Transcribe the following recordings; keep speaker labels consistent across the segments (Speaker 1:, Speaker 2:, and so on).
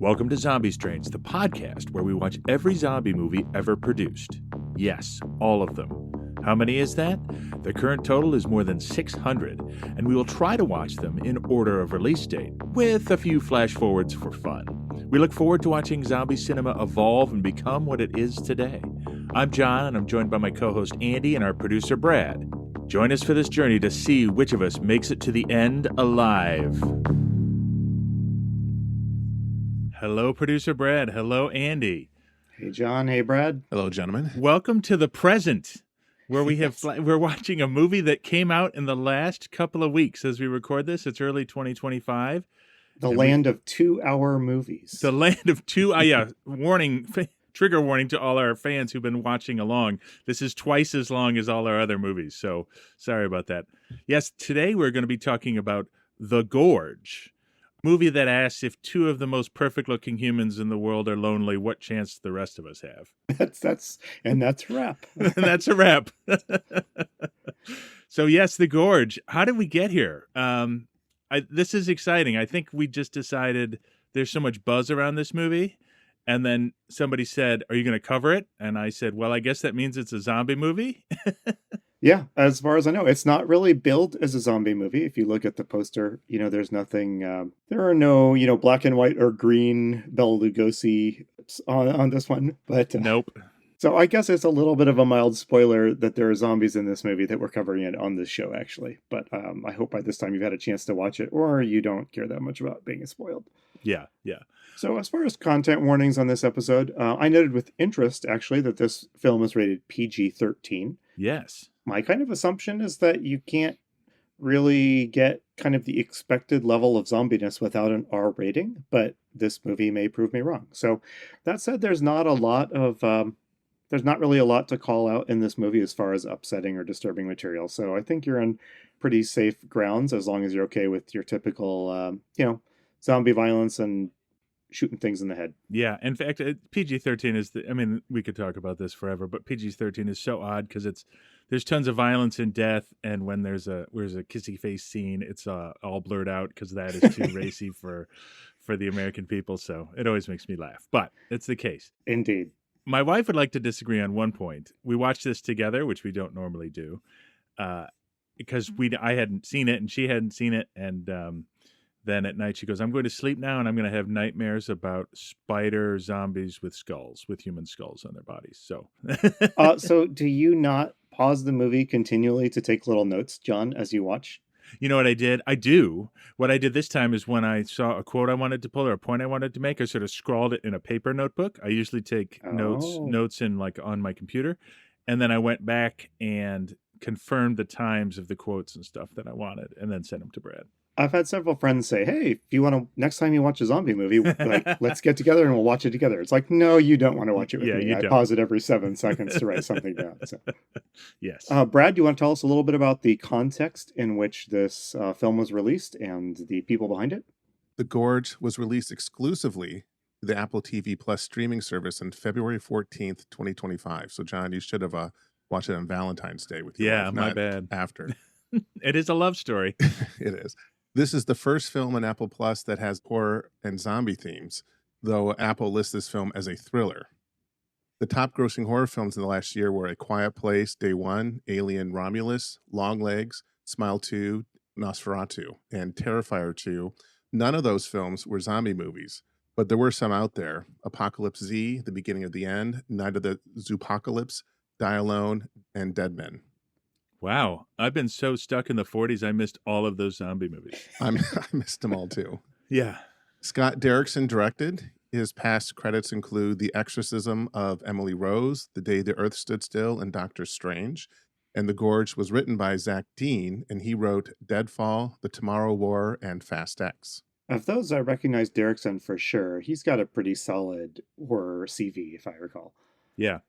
Speaker 1: Welcome to Zombie Strains, the podcast where we watch every zombie movie ever produced. Yes, all of them. How many is that? The current total is more than 600, and we will try to watch them in order of release date, with a few flash forwards for fun. We look forward to watching zombie cinema evolve and become what it is today. I'm John, and I'm joined by my co-host Andy and our producer Brad. Join us for this journey to see which of us makes it to the end alive. Hello, producer Brad. Hello, Andy.
Speaker 2: Hey, John. Hey, Brad.
Speaker 3: Hello, gentlemen.
Speaker 1: Welcome to the present, where we're watching a movie that came out in the last couple of weeks as we record this. It's early 2025.
Speaker 2: The land of 2-hour movies.
Speaker 1: The land of two. Warning, trigger warning to all our fans who've been watching along. This is twice as long as all our other movies, so sorry about that. Yes, today we're going to be talking about The Gorge. Movie that asks if two of the most perfect-looking humans in the world are lonely, what chance do the rest of us have?
Speaker 2: That's a wrap.
Speaker 1: That's a wrap. So yes, The Gorge. How did we get here? This is exciting. I think we just decided there's so much buzz around this movie, and then somebody said, "Are you going to cover it?" And I said, "Well, I guess that means it's a zombie movie."
Speaker 2: Yeah, as far as I know, it's not really billed as a zombie movie. If you look at the poster, there's nothing, there are no, black and white or green Bela Lugosi on this one. But
Speaker 1: Nope.
Speaker 2: So I guess it's a little bit of a mild spoiler that there are zombies in this movie that we're covering it on this show, actually. But I hope by this time you've had a chance to watch it, or you don't care that much about being spoiled.
Speaker 1: Yeah.
Speaker 2: So as far as content warnings on this episode, I noted with interest, actually, that this film is rated PG-13.
Speaker 1: Yes.
Speaker 2: My kind of assumption is that you can't really get kind of the expected level of zombiness without an R rating, but this movie may prove me wrong. So that said, there's not really a lot to call out in this movie as far as upsetting or disturbing material. So I think you're in pretty safe grounds as long as you're okay with your typical, zombie violence and shooting things in the head.
Speaker 1: Yeah. In fact, PG-13 is we could talk about this forever, but PG-13 is so odd because there's tons of violence and death, and when there's a kissy face scene, it's all blurred out because that is too racy for the American people. So it always makes me laugh, but it's the case.
Speaker 2: Indeed.
Speaker 1: My wife would like to disagree on one point. We watched this together, which we don't normally do, because I hadn't seen it and she hadn't seen it, and then at night she goes, "I'm going to sleep now, and I'm going to have nightmares about spider zombies with human skulls on their bodies." So,
Speaker 2: so do you not pause the movie continually to take little notes, John, as you watch?
Speaker 1: You know what I did? I do. What I did this time is when I saw a quote I wanted to pull or a point I wanted to make, I sort of scrawled it in a paper notebook. I usually take notes in on my computer, and then I went back and confirmed the times of the quotes and stuff that I wanted, and then sent them to Brad.
Speaker 2: I've had several friends say, "Hey, if you want to, next time you watch a zombie movie, let's get together and we'll watch it together." It's like, no, you don't want to watch it with me. I pause it every 7 seconds to write something down. So.
Speaker 1: Yes.
Speaker 2: Brad, do you want to tell us a little bit about the context in which this film was released and the people behind it?
Speaker 3: The Gorge was released exclusively to the Apple TV Plus streaming service on February 14th, 2025. So, John, you should have watched it on Valentine's Day with your wife,
Speaker 1: my bad.
Speaker 3: After.
Speaker 1: It is a love story.
Speaker 3: It is. This is the first film on Apple Plus that has horror and zombie themes, though Apple lists this film as a thriller. The top grossing horror films in the last year were A Quiet Place, Day One, Alien Romulus, Longlegs, Smile 2, Nosferatu, and Terrifier 2. None of those films were zombie movies, but there were some out there. Apocalypse Z, The Beginning of the End, Night of the Zoopocalypse, Die Alone, and Dead Men.
Speaker 1: Wow. I've been so stuck in the 40s, I missed all of those zombie movies.
Speaker 3: I missed them all, too.
Speaker 1: Yeah.
Speaker 3: Scott Derrickson directed. His past credits include The Exorcism of Emily Rose, The Day the Earth Stood Still, and Doctor Strange. And The Gorge was written by Zach Dean, and he wrote Deadfall, The Tomorrow War, and Fast X.
Speaker 2: Of those, I recognize Derrickson for sure. He's got a pretty solid horror CV, if I recall.
Speaker 1: Yeah.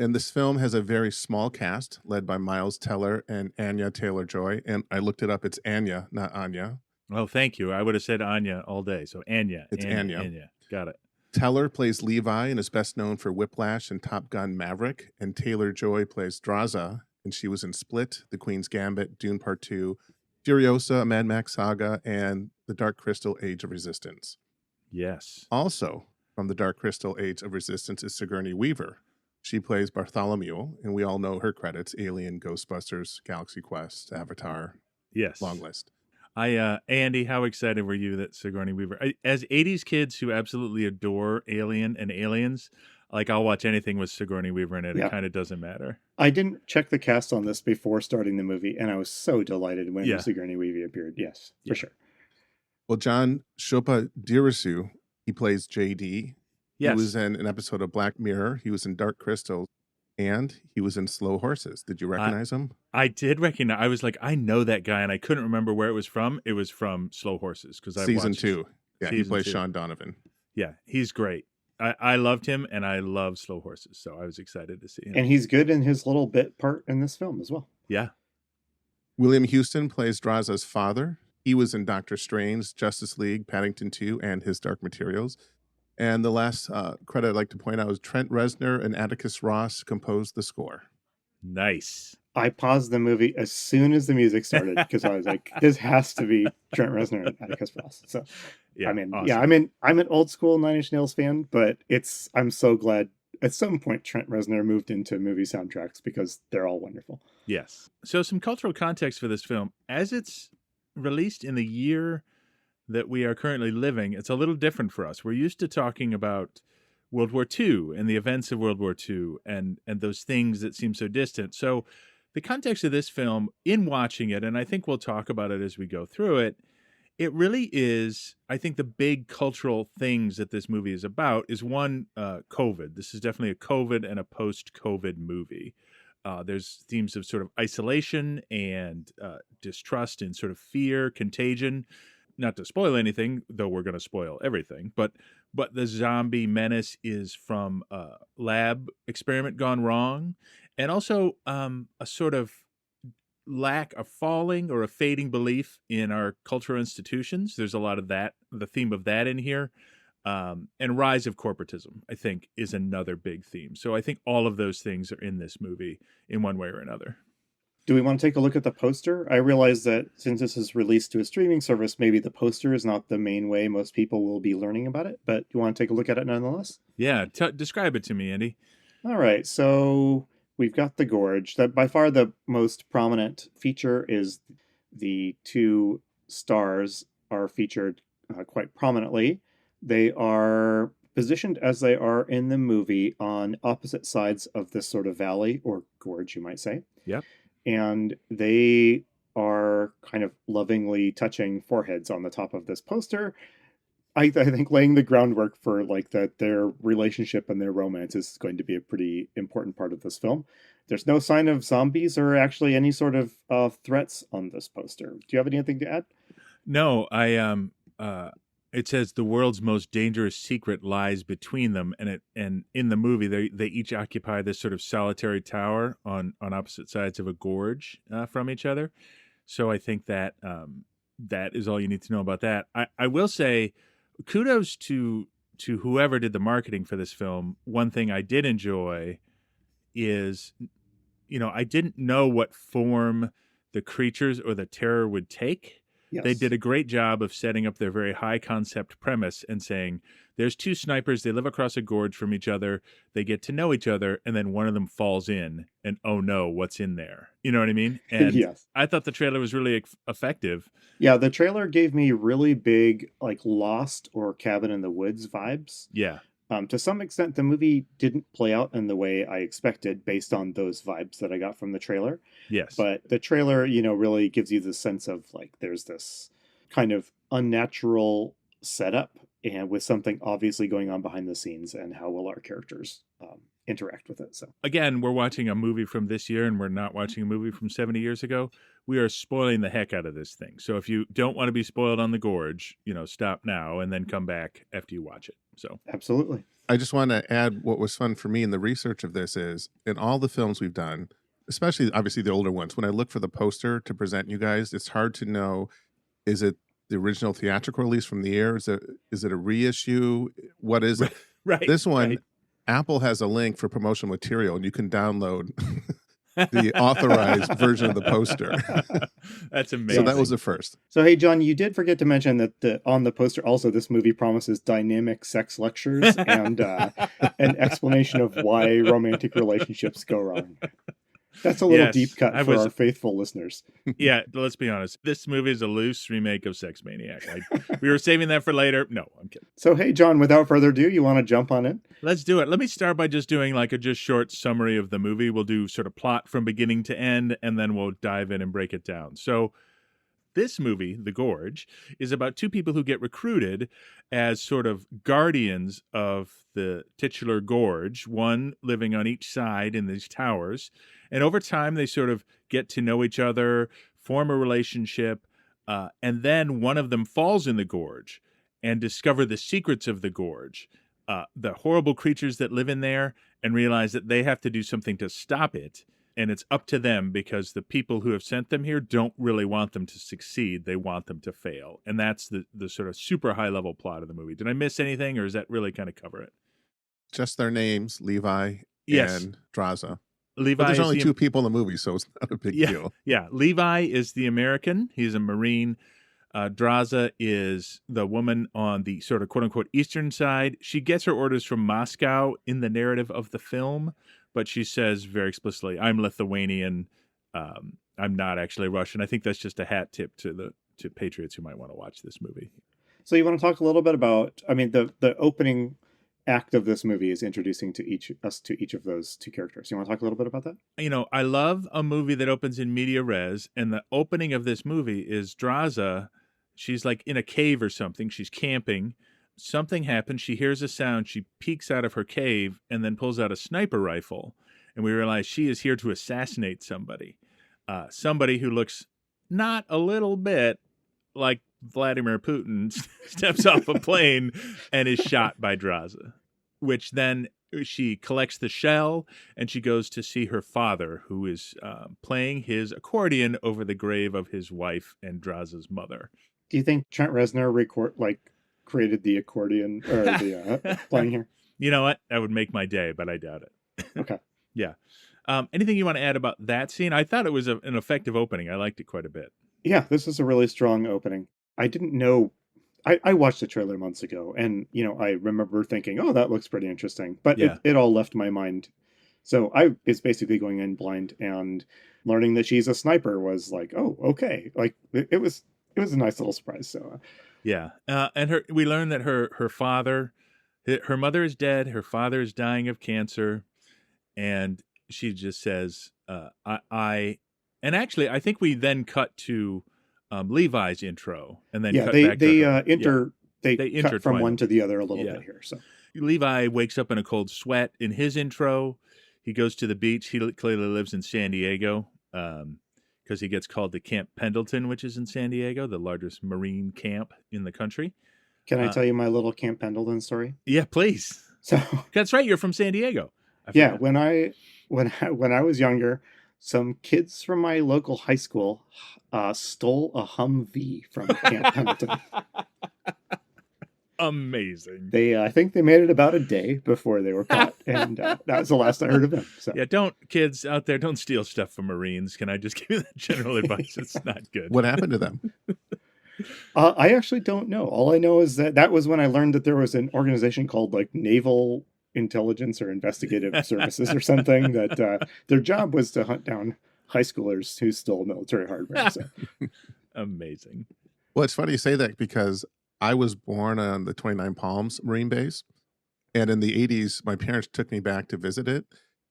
Speaker 3: And this film has a very small cast, led by Miles Teller and Anya Taylor-Joy. And I looked it up. It's Anya, not Anya.
Speaker 1: Oh, thank you. I would have said Anya all day. So Anya.
Speaker 3: It's Anya.
Speaker 1: Got it.
Speaker 3: Teller plays Levi and is best known for Whiplash and Top Gun Maverick. And Taylor-Joy plays Draza, and she was in Split, The Queen's Gambit, Dune Part 2, Furiosa, a Mad Max saga, and The Dark Crystal: Age of Resistance.
Speaker 1: Yes.
Speaker 3: Also, from the Dark Crystal Age of Resistance is Sigourney Weaver. She plays Bartholomew, and we all know her credits: Alien, Ghostbusters, Galaxy Quest, Avatar,
Speaker 1: Yes.
Speaker 3: long list.
Speaker 1: Andy, how excited were you that Sigourney Weaver, as 80s kids who absolutely adore Alien and Aliens, like I'll watch anything with Sigourney Weaver in it.
Speaker 2: Yeah.
Speaker 1: It kind of doesn't matter.
Speaker 2: I didn't check the cast on this before starting the movie, and I was so delighted when Sigourney Weaver appeared. Yes, for sure.
Speaker 3: Well, John Chopa Dirisu, he plays JD.
Speaker 1: Yes.
Speaker 3: He was in an episode of Black Mirror. He was in Dark Crystal, and he was in Slow Horses. Did you recognize him?
Speaker 1: I did recognize. I was like, I know that guy, and I couldn't remember where it was from. It was from Slow Horses because I
Speaker 3: Season
Speaker 1: watched
Speaker 3: 2. Yeah, he plays
Speaker 1: 2.
Speaker 3: Sean Donovan.
Speaker 1: Yeah, he's great. I loved him, and I love Slow Horses, so I was excited to see him.
Speaker 2: And he's good in his little bit part in this film as well.
Speaker 1: Yeah.
Speaker 3: William Houston plays Draza's father. He was in Doctor Strange, Justice League, Paddington 2, and His Dark Materials. And the last credit I'd like to point out is Trent Reznor and Atticus Ross composed the score.
Speaker 1: Nice.
Speaker 2: I paused the movie as soon as the music started because I was like, "This has to be Trent Reznor and Atticus Ross." So,
Speaker 1: yeah,
Speaker 2: awesome. I'm an old school Nine Inch Nails fan, but I'm so glad at some point Trent Reznor moved into movie soundtracks because they're all wonderful.
Speaker 1: Yes. So, some cultural context for this film, as it's released in the year that we are currently living, it's a little different for us. We're used to talking about World War II and the events of World War II and those things that seem so distant. So the context of this film, in watching it, and I think we'll talk about it as we go through it, it really is, I think the big cultural things that this movie is about is one, COVID. This is definitely a COVID and a post-COVID movie. There's themes of sort of isolation and distrust and sort of fear, contagion. Not to spoil anything, though we're going to spoil everything, but the zombie menace is from a lab experiment gone wrong, and also a sort of lack of falling or a fading belief in our cultural institutions. There's a lot of that, the theme of that in here. And rise of corporatism, I think, is another big theme. So I think all of those things are in this movie in one way or another.
Speaker 2: Do we want to take a look at the poster? I realize that since this is released to a streaming service, maybe the poster is not the main way most people will be learning about it, but you want to take a look at it nonetheless?
Speaker 1: Yeah, describe it to me, Andy.
Speaker 2: All right, so we've got the Gorge. That by far the most prominent feature is the two stars are featured quite prominently. They are positioned as they are in the movie on opposite sides of this sort of valley, or gorge, you might say.
Speaker 1: Yep.
Speaker 2: And they are kind of lovingly touching foreheads on the top of this poster. I think laying the groundwork for like that their relationship and their romance is going to be a pretty important part of this film. There's no sign of zombies or actually any sort of threats on this poster. Do you have anything to add?
Speaker 1: No, it says the world's most dangerous secret lies between them, and in the movie they each occupy this sort of solitary tower on opposite sides of a gorge from each other. So I think that that is all you need to know about that. I will say kudos to whoever did the marketing for this film. One thing I did enjoy is, I didn't know what form the creatures or the terror would take.
Speaker 2: Yes.
Speaker 1: They did a great job of setting up their very high concept premise and saying, there's two snipers, they live across a gorge from each other, they get to know each other, and then one of them falls in, and oh no, what's in there? You know what I mean? And
Speaker 2: yes.
Speaker 1: I thought the trailer was really effective.
Speaker 2: Yeah, the trailer gave me really big, like Lost or Cabin in the Woods vibes.
Speaker 1: Yeah.
Speaker 2: To some extent, the movie didn't play out in the way I expected based on those vibes that I got from the trailer.
Speaker 1: Yes.
Speaker 2: But the trailer, really gives you the sense of like there's this kind of unnatural setup and with something obviously going on behind the scenes, and how will our characters interact with it. So
Speaker 1: again, we're watching a movie from this year and we're not watching a movie from 70 years ago. We are spoiling the heck out of this thing. So if you don't want to be spoiled on the Gorge, stop now and then come back after you watch it. So
Speaker 2: absolutely.
Speaker 3: I just want to add what was fun for me in the research of this is in all the films we've done, especially obviously the older ones, when I look for the poster to present you guys, it's hard to know, is it the original theatrical release from the year? Is it a reissue? What is it?
Speaker 1: Right.
Speaker 3: This one,
Speaker 1: right.
Speaker 3: Apple has a link for promotional material and you can download the authorized version of the poster.
Speaker 1: That's amazing.
Speaker 3: So that was the first.
Speaker 2: So, hey, John, you did forget to mention that on the poster also this movie promises dynamic sex lectures and an explanation of why romantic relationships go wrong. That's a little deep cut for our faithful listeners.
Speaker 1: Yeah, let's be honest. This movie is a loose remake of Sex Maniac. We were saving that for later. No, I'm kidding.
Speaker 2: So, hey, John, without further ado, you want to jump on in?
Speaker 1: Let's do it. Let me start by just doing like a just short summary of the movie. We'll do sort of plot from beginning to end, and then we'll dive in and break it down. So this movie, The Gorge, is about two people who get recruited as sort of guardians of the titular gorge, one living on each side in these towers. And over time, they sort of get to know each other, form a relationship, and then one of them falls in the gorge and discover the secrets of the gorge, the horrible creatures that live in there, and realize that they have to do something to stop it. And it's up to them because the people who have sent them here don't really want them to succeed. They want them to fail. And that's the sort of super high level plot of the movie. Did I miss anything, or does that really kind of cover it?
Speaker 3: Just their names, Levi and Draza.
Speaker 1: Levi,
Speaker 3: but there's only two people in the movie, so it's not a big deal.
Speaker 1: Yeah, Levi is the American. He's a Marine. Draza is the woman on the sort of quote-unquote eastern side. She gets her orders from Moscow in the narrative of the film, but she says very explicitly, I'm Lithuanian. I'm not actually Russian. I think that's just a hat tip to patriots who might want to watch this movie.
Speaker 2: So you want to talk a little bit about, I mean, the opening act of this movie is introducing to each of those two characters. You want to talk a little bit about that?
Speaker 1: You know, I love a movie that opens in media res, and the opening of this movie is Draza. She's like in a cave or something. She's camping. Something happens. She hears a sound. She peeks out of her cave and then pulls out a sniper rifle. And we realize she is here to assassinate somebody. Somebody who looks not a little bit like Vladimir Putin steps off a plane and is shot by Draza, which then she collects the shell and she goes to see her father, who is playing his accordion over the grave of his wife and Draza's mother.
Speaker 2: Do you think Trent Reznor created the accordion or the playing here?
Speaker 1: You know what? That would make my day, but I doubt it.
Speaker 2: Okay.
Speaker 1: Yeah. Anything you want to add about that scene? I thought it was an effective opening. I liked it quite a bit.
Speaker 2: Yeah, this is a really strong opening. I didn't know. I watched the trailer months ago, and I remember thinking, "Oh, that looks pretty interesting," but it all left my mind. So I was basically going in blind, and learning that she's a sniper was like, "Oh, okay." Like it was a nice little surprise. So
Speaker 1: yeah, and we learned that her father, her mother is dead, her father is dying of cancer, and she just says, and actually, I think we then cut to Levi's intro, and then cut back to her.
Speaker 2: They cut from one to the other a little bit here. So
Speaker 1: Levi wakes up in a cold sweat in his intro. He goes to the beach. He clearly lives in San Diego because he gets called to Camp Pendleton, which is in San Diego, the largest Marine camp in the country.
Speaker 2: Can I tell you my little Camp Pendleton story?
Speaker 1: Yeah, please.
Speaker 2: So
Speaker 1: that's right. You're from San Diego.
Speaker 2: Yeah, when I was younger, some kids from my local high school stole a Humvee from Camp Pendleton.
Speaker 1: Amazing.
Speaker 2: I think they made it about a day before they were caught, and that was the last I heard of them. So.
Speaker 1: Yeah, kids out there, don't steal stuff from Marines. Can I just give you that general advice? It's not good.
Speaker 3: What happened to them?
Speaker 2: I actually don't know. All I know is that was when I learned that there was an organization called like Naval Intelligence or Investigative Services or something, that their job was to hunt down high schoolers who stole military hardware. So.
Speaker 1: Amazing.
Speaker 3: Well, it's funny you say that because I was born on the 29 Palms Marine Base, and in the 80s, my parents took me back to visit it,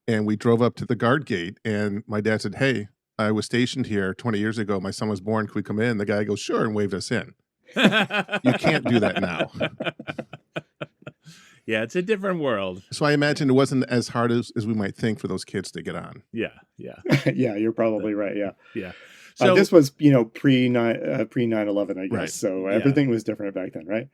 Speaker 3: and we drove up to the guard gate, and my dad said, "Hey, I was stationed here 20 years ago. My son was born. Can we come in?" The guy goes, "Sure," and waved us in. You can't do that now.
Speaker 1: Yeah, it's a different world.
Speaker 3: So I imagine it wasn't as hard as we might think for those kids to get on.
Speaker 1: Yeah.
Speaker 2: Yeah, you're probably right.
Speaker 1: Yeah.
Speaker 2: So this was, pre 9/11, I guess. Right. So everything was different back then, right?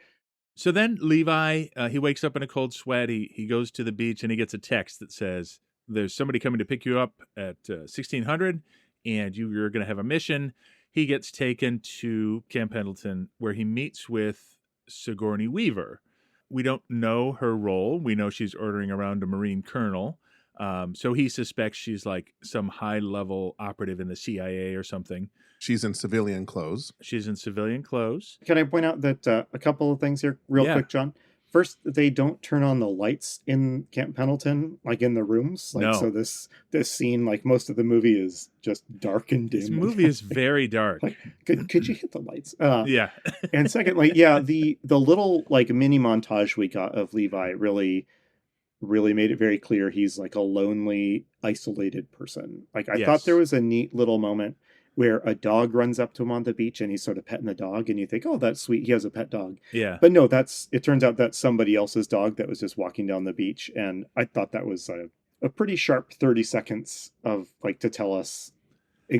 Speaker 1: So then Levi, he wakes up in a cold sweat. He goes to the beach and he gets a text that says, "There's somebody coming to pick you up at 1600, and you're going to have a mission." He gets taken to Camp Pendleton, where he meets with Sigourney Weaver. We don't know her role. We know she's ordering around a Marine colonel, So he suspects she's like some high-level operative in the CIA or something.
Speaker 3: She's in civilian clothes.
Speaker 1: She's in civilian clothes.
Speaker 2: Can I point out that a couple of things here real quick, John? First, they don't turn on the lights in Camp Pendleton, like in the rooms. Like,
Speaker 1: No.
Speaker 2: So this scene, like most of the movie, is just dark and dim.
Speaker 1: This movie is very dark.
Speaker 2: Like, could you hit the lights?
Speaker 1: Yeah.
Speaker 2: And second, like, yeah, the little like mini montage we got of Levi really made it very clear he's like a lonely, isolated person. Like, I thought there was a neat little moment where a dog runs up to him on the beach and he's sort of petting the dog, and you think, oh, that's sweet, he has a pet dog.
Speaker 1: Yeah.
Speaker 2: But no, it turns out that's somebody else's dog that was just walking down the beach, and I thought that was a pretty sharp 30 seconds of like to tell us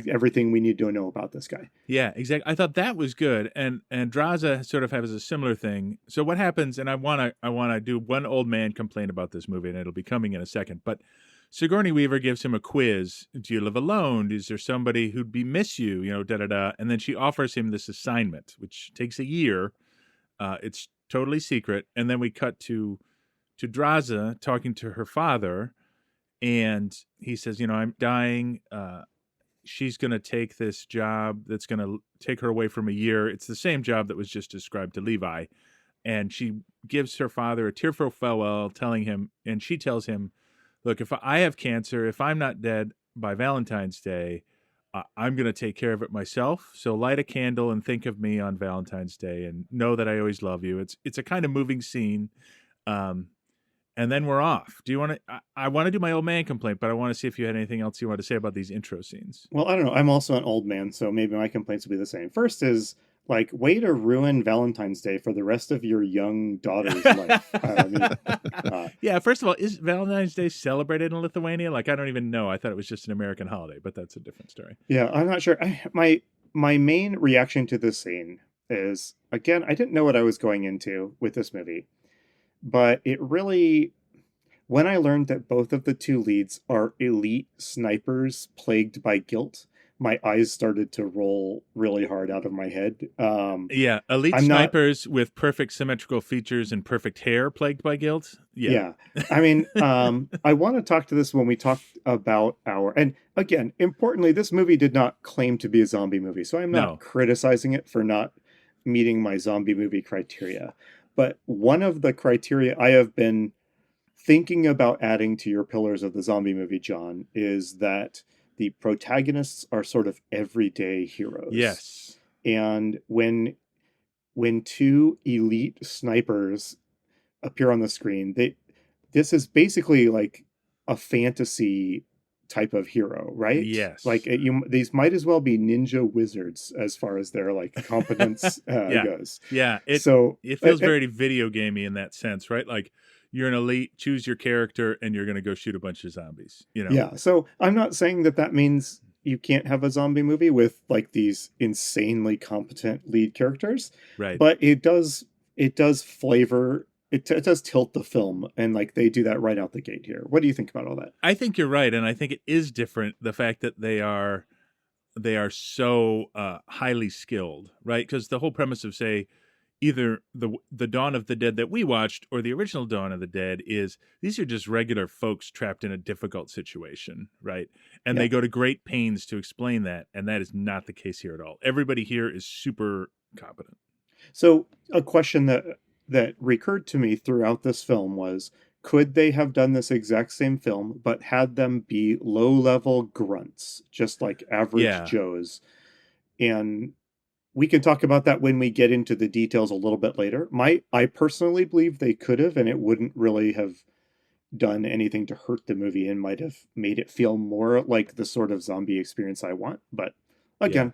Speaker 2: everything we need to know about this guy.
Speaker 1: Yeah, exactly. I thought that was good, and Draza sort of has a similar thing. So what happens? And I wanna do one old man complaint about this movie, and it'll be coming in a second. But Sigourney Weaver gives him a quiz. Do you live alone? Is there somebody who'd miss you? You know, da da da. And then she offers him this assignment, which takes a year. It's totally secret. And then we cut to Draza talking to her father, and he says, you know, I'm dying. She's going to take this job that's going to take her away from a year. It's the same job that was just described to Levi. And she gives her father a tearful farewell, telling him, and she tells him, look, if I have cancer, if I'm not dead by Valentine's Day, I'm going to take care of it myself. So light a candle and think of me on Valentine's Day and know that I always love you. It's a kind of moving scene. And then we're off. Do you want to? I want to do my old man complaint, but I want to see if you had anything else you want to say about these intro scenes.
Speaker 2: Well, I don't know. I'm also an old man, so maybe my complaints will be the same. First is like, way to ruin Valentine's Day for the rest of your young daughter's life.
Speaker 1: Yeah. First of all, is Valentine's Day celebrated in Lithuania? Like, I don't even know. I thought it was just an American holiday, but that's a different story.
Speaker 2: Yeah, I'm not sure. My main reaction to this scene is, again, I didn't know what I was going into with this movie. But it really, when I learned that both of the two leads are elite snipers plagued by guilt, my eyes started to roll really hard out of my head.
Speaker 1: Yeah, elite snipers with perfect symmetrical features and perfect hair plagued by guilt. Yeah.
Speaker 2: I mean, I want to talk to this when we talk about and again, importantly, this movie did not claim to be a zombie movie, so I'm not criticizing it for not meeting my zombie movie criteria. But one of the criteria I have been thinking about adding to your pillars of the zombie movie, John, is that the protagonists are sort of everyday heroes.
Speaker 1: Yes.
Speaker 2: And when two elite snipers appear on the screen, this is basically like a fantasy type of hero, right?
Speaker 1: Yes.
Speaker 2: Like these might as well be ninja wizards as far as their like competence goes.
Speaker 1: Yeah. It feels very video gamey in that sense, right? Like, you're an elite, choose your character, and you're going to go shoot a bunch of zombies. You know?
Speaker 2: Yeah. So I'm not saying that means you can't have a zombie movie with like these insanely competent lead characters,
Speaker 1: right?
Speaker 2: But it does flavor. It does tilt the film, and like they do that right out the gate here. What do you think about all that?
Speaker 1: I think you're right, and I think it is different, the fact that they are so highly skilled, right? Because the whole premise of, say, either the Dawn of the Dead that we watched or the original Dawn of the Dead is these are just regular folks trapped in a difficult situation, right? And they go to great pains to explain that, and that is not the case here at all. Everybody here is super competent.
Speaker 2: So a question that recurred to me throughout this film was, could they have done this exact same film, but had them be low-level grunts, just like average Joes? And we can talk about that when we get into the details a little bit later. I personally believe they could have, and it wouldn't really have done anything to hurt the movie and might have made it feel more like the sort of zombie experience I want. But again,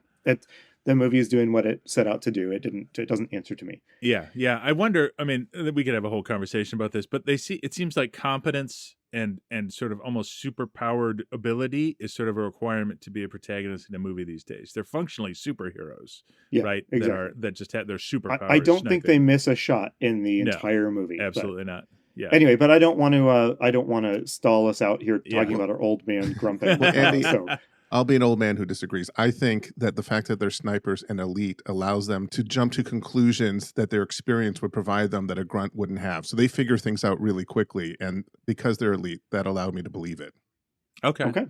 Speaker 2: the movie is doing what it set out to do. It doesn't answer to me.
Speaker 1: Yeah. I wonder, I mean, we could have a whole conversation about this, but it seems like competence and sort of almost super-powered ability is sort of a requirement to be a protagonist in a movie these days. They're functionally superheroes, right?
Speaker 2: Exactly.
Speaker 1: That just have their superpowers.
Speaker 2: I don't think they miss a shot in the entire movie.
Speaker 1: Absolutely not. Yeah.
Speaker 2: Anyway, but I don't want to stall us out here talking about our old man grumping.
Speaker 3: Andy, I'll be an old man who disagrees. I think that the fact that they're snipers and elite allows them to jump to conclusions that their experience would provide them that a grunt wouldn't have. So they figure things out really quickly. And because they're elite, that allowed me to believe it.
Speaker 1: Okay.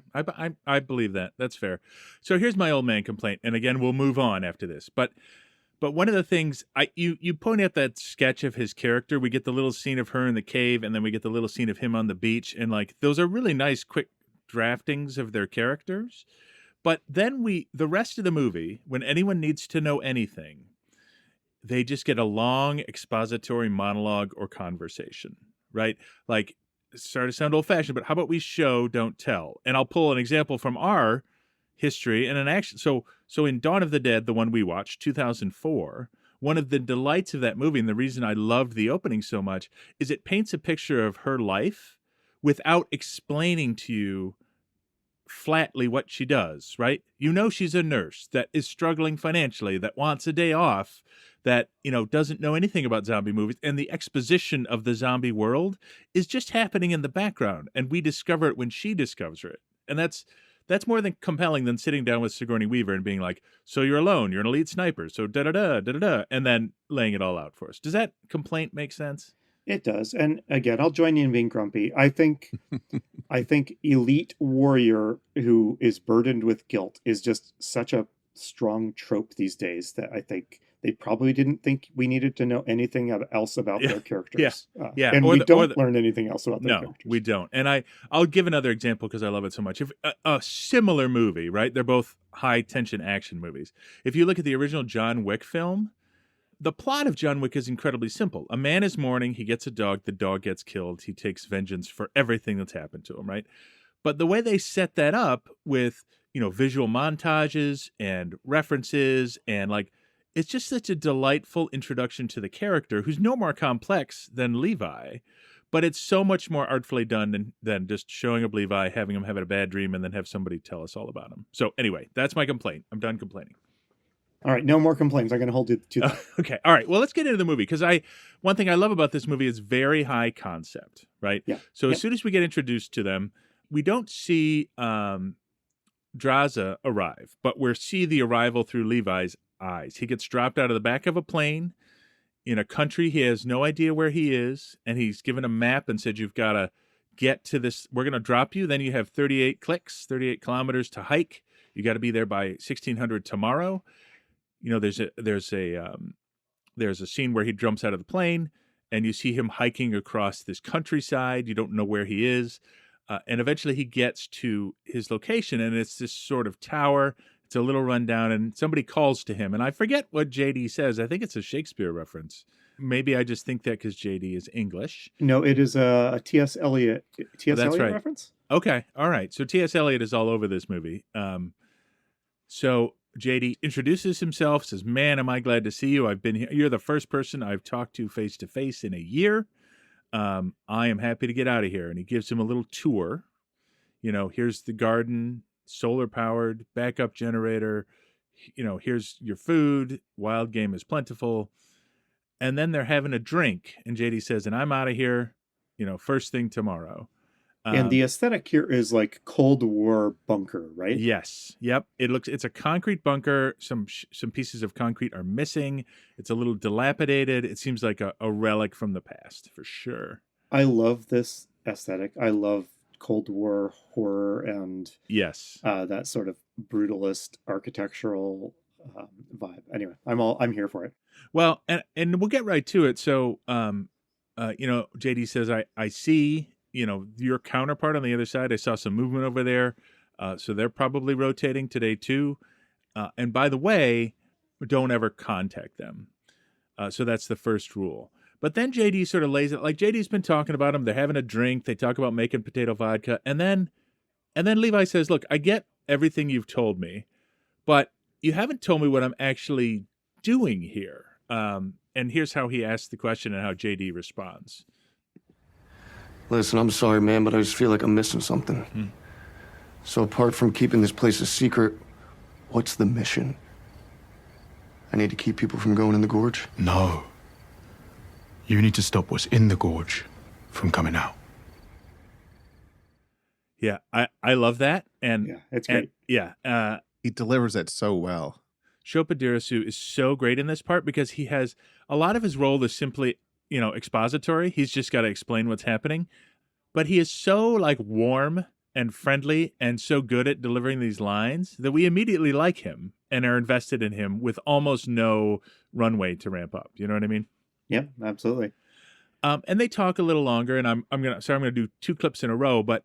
Speaker 1: I believe that. That's fair. So here's my old man complaint. And again, we'll move on after this. But one of the things you point out that sketch of his character, we get the little scene of her in the cave, and then we get the little scene of him on the beach. And like, those are really nice, quick draftings of their characters. But then the rest of the movie, when anyone needs to know anything, they just get a long expository monologue or conversation, right? Like, sorry to sound old fashioned, but how about we show, don't tell? And I'll pull an example from our history and an action. So in Dawn of the Dead, the one we watched, 2004, one of the delights of that movie, and the reason I loved the opening so much, is it paints a picture of her life without explaining to you flatly what she does, right? You know, she's a nurse that is struggling financially, that wants a day off, that, you know, doesn't know anything about zombie movies. And the exposition of the zombie world is just happening in the background. And we discover it when she discovers it. And that's more than compelling than sitting down with Sigourney Weaver and being like, so you're alone, you're an elite sniper, so da-da-da, and then laying it all out for us. Does that complaint make sense?
Speaker 2: It does. And again, I'll join you in being grumpy. I think elite warrior who is burdened with guilt is just such a strong trope these days that I think they probably didn't think we needed to know anything else about their characters. And we don't learn anything else about their characters.
Speaker 1: No, we don't. And I'll give another example because I love it so much. If a similar movie, right? They're both high tension action movies. If you look at the original John Wick film, the plot of John Wick is incredibly simple. A man is mourning, he gets a dog, the dog gets killed, he takes vengeance for everything that's happened to him, right? But the way they set that up with, you know, visual montages and references and like, it's just such a delightful introduction to the character who's no more complex than Levi, but it's so much more artfully done than just showing up Levi, having him have a bad dream, and then have somebody tell us all about him. So anyway, that's my complaint. I'm done complaining.
Speaker 2: All right, no more complaints. I'm going to hold you to that.
Speaker 1: Okay, all right. Well, let's get into the movie because one thing I love about this movie is very high concept, right?
Speaker 2: Yeah.
Speaker 1: So as soon as we get introduced to them, we don't see Draza arrive, but we see the arrival through Levi's eyes. He gets dropped out of the back of a plane in a country he has no idea where he is, and he's given a map and said, you've got to get to this. We're going to drop you. Then you have 38 kilometers to hike. You got to be there by 1600 tomorrow. You know, there's a scene where he jumps out of the plane, and you see him hiking across this countryside. You don't know where he is, and eventually he gets to his location, and it's this sort of tower. It's a little rundown, and somebody calls to him, and I forget what JD says. I think it's a Shakespeare reference. Maybe I just think that because JD is English.
Speaker 2: No, it is a T.S. Eliot
Speaker 1: right.
Speaker 2: reference.
Speaker 1: Okay, all right. So T.S. Eliot is all over this movie. So JD introduces himself, says, man, am I glad to see you. I've been here. You're the first person I've talked to face in a year. I am happy to get out of here. And he gives him a little tour. You know, here's the garden, solar powered, backup generator. You know, here's your food. Wild game is plentiful. And then they're having a drink. And JD says, and I'm out of here, you know, first thing tomorrow.
Speaker 2: And the aesthetic here is like Cold War bunker, right?
Speaker 1: Yes. Yep. It's a concrete bunker. Some pieces of concrete are missing. It's a little dilapidated. It seems like a relic from the past for sure.
Speaker 2: I love this aesthetic. I love Cold War horror and
Speaker 1: yes,
Speaker 2: that sort of brutalist architectural vibe. Anyway, I'm here for it.
Speaker 1: Well, and we'll get right to it. So, you know, JD says, I see, you know, your counterpart on the other side. I saw some movement over there. So they're probably rotating today too. And by the way, don't ever contact them. So that's the first rule. But then JD sort of lays it, like JD's been talking about them. They're having a drink. They talk about making potato vodka. And then Levi says, look, I get everything you've told me, but you haven't told me what I'm actually doing here. And here's how he asks the question and how JD responds.
Speaker 4: Listen, I'm sorry, man, but I just feel like I'm missing something. So apart from keeping this place a secret, what's the mission? I need to keep people from going in the gorge?
Speaker 5: No. You need to stop what's in the gorge from coming out.
Speaker 1: Yeah, I love that.
Speaker 2: Yeah, it's great.
Speaker 3: He delivers it so well.
Speaker 1: Chopa Dirasu is so great in this part because he has a lot of his role is simply, expository. He's just got to explain what's happening. But he is so like warm and friendly and so good at delivering these lines that we immediately like him and are invested in him with almost no runway to ramp up. You know what I mean?
Speaker 2: Yeah, absolutely.
Speaker 1: And they talk a little longer, and I'm gonna do 2 clips in a row, but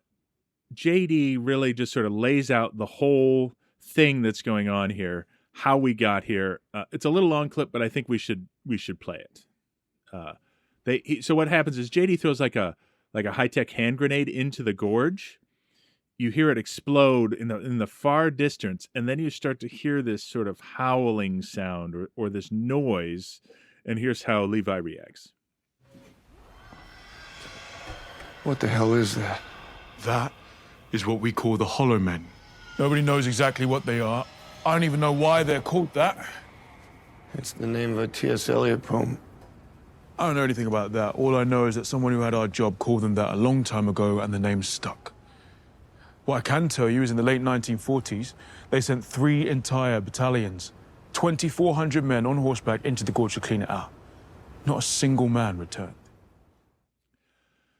Speaker 1: JD really just sort of lays out the whole thing that's going on here, how we got here. It's a little long clip, but I think we should play it. So what happens is JD throws like a high-tech hand grenade into the gorge. You hear it explode in the far distance, and then you start to hear this sort of howling sound or this noise, and here's how Levi reacts.
Speaker 4: What the hell is that?
Speaker 5: That is what we call the Hollow Men. Nobody knows exactly what they are. I don't even know why they're called that.
Speaker 4: It's the name of a T.S. Eliot poem.
Speaker 5: I don't know anything about that. All I know is that someone who had our job called them that a long time ago, and the name stuck. What I can tell you is in the late 1940s, they sent 3 entire battalions, 2,400 men on horseback into the gorge to clean it out. Not a single man returned.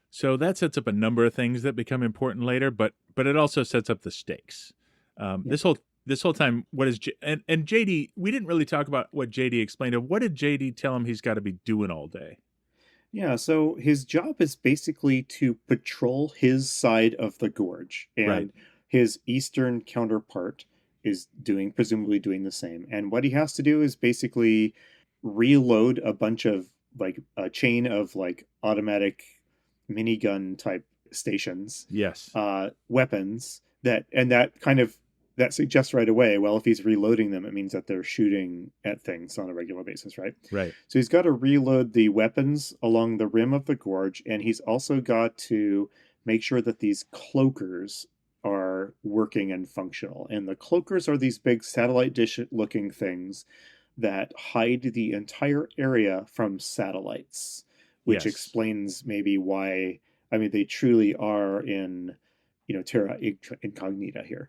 Speaker 1: So that sets up a number of things that become important later, but it also sets up the stakes. This whole time, what is and JD? We didn't really talk about what JD explained. What did JD tell him he's got to be doing all day?
Speaker 2: Yeah, so his job is basically to patrol his side of the gorge, and
Speaker 1: Right.
Speaker 2: his eastern counterpart is presumably doing the same. And what he has to do is basically reload a bunch of like a chain of like automatic minigun type stations,
Speaker 1: Yes.
Speaker 2: weapons that suggests right away, well, if he's reloading them, it means that they're shooting at things on a regular basis, right?
Speaker 1: Right.
Speaker 2: So he's got to reload the weapons along the rim of the gorge, and he's also got to make sure that these cloakers are working and functional. And the cloakers are these big satellite dish looking things that hide the entire area from satellites, which
Speaker 1: Yes.
Speaker 2: explains maybe why, I mean, they truly are in, terra incognita here.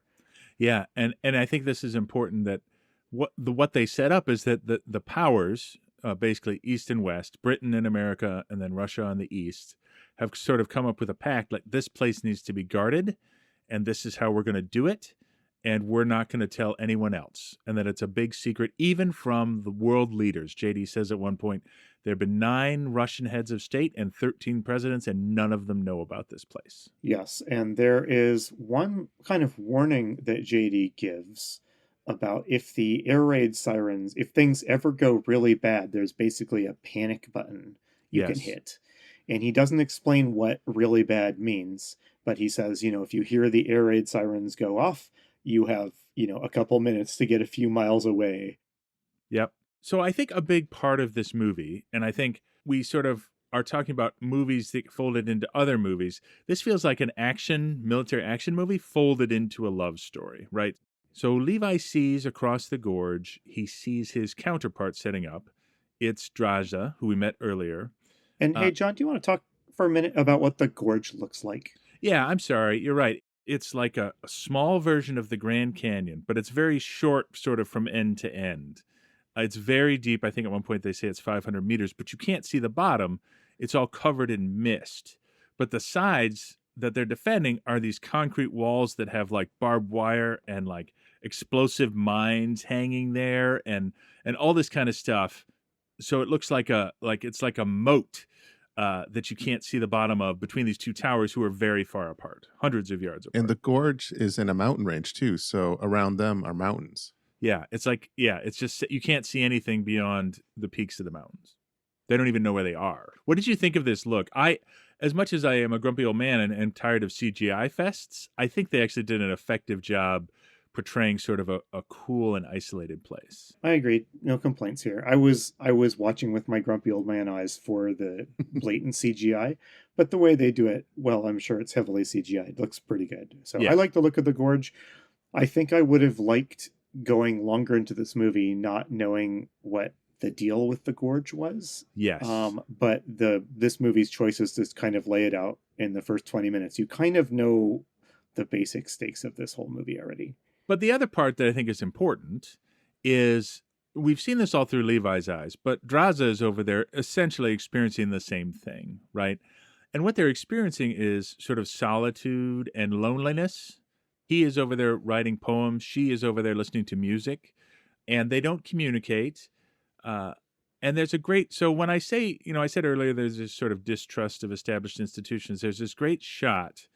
Speaker 1: Yeah, and I think this is important that what they set up is that the powers, basically East and West, Britain and America, and then Russia on the East, have sort of come up with a pact like this place needs to be guarded, and this is how we're going to do it, and we're not going to tell anyone else, and that it's a big secret even from the world leaders. JD says at one point there have been 9 Russian heads of state and 13 presidents, and none of them know about this place.
Speaker 2: Yes, and there is one kind of warning that JD gives about if the air raid sirens, if things ever go really bad, there's basically a panic button you can
Speaker 1: Yes.
Speaker 2: hit. And he doesn't explain what really bad means, but he says, if you hear the air raid sirens go off, you have, a couple minutes to get a few miles away.
Speaker 1: Yep. So I think a big part of this movie, and I think we sort of are talking about movies that folded into other movies. This feels like an military action movie folded into a love story, right? So Levi sees across the gorge, he sees his counterpart setting up. It's Draja, who we met earlier.
Speaker 2: And hey, John, do you want to talk for a minute about what the gorge looks like?
Speaker 1: Yeah, I'm sorry. You're right. It's like a small version of the Grand Canyon, but it's very short, sort of from end to end. It's very deep. I think at one point they say it's 500 meters, but you can't see the bottom. It's all covered in mist. But the sides that they're defending are these concrete walls that have like barbed wire and like explosive mines hanging there and all this kind of stuff. So it looks like it's like a moat that you can't see the bottom of between these two towers who are very far apart, hundreds of yards apart.
Speaker 3: And the gorge is in a mountain range too, so around them are mountains.
Speaker 1: Yeah, it's just you can't see anything beyond the peaks of the mountains. They don't even know where they are. What did you think of this look? As much as I am a grumpy old man and tired of CGI fests, I think they actually did an effective job portraying sort of a cool and isolated place.
Speaker 2: I agree. No complaints here. I was watching with my grumpy old man eyes for the blatant CGI, but the way they do it, well, I'm sure it's heavily CGI. It looks pretty good. So
Speaker 1: Yeah.
Speaker 2: I like the look of the gorge. I think I would have liked going longer into this movie not knowing what the deal with the gorge was.
Speaker 1: Yes.
Speaker 2: But this movie's choices just kind of lay it out in the first 20 minutes. You kind of know the basic stakes of this whole movie already.
Speaker 1: But the other part that I think is important is we've seen this all through Levi's eyes, but Draza is over there essentially experiencing the same thing, right? And what they're experiencing is sort of solitude and loneliness. He is over there writing poems. She is over there listening to music, and they don't communicate. And there's a great, so when I say, I said earlier, there's this sort of distrust of established institutions. There's this great shot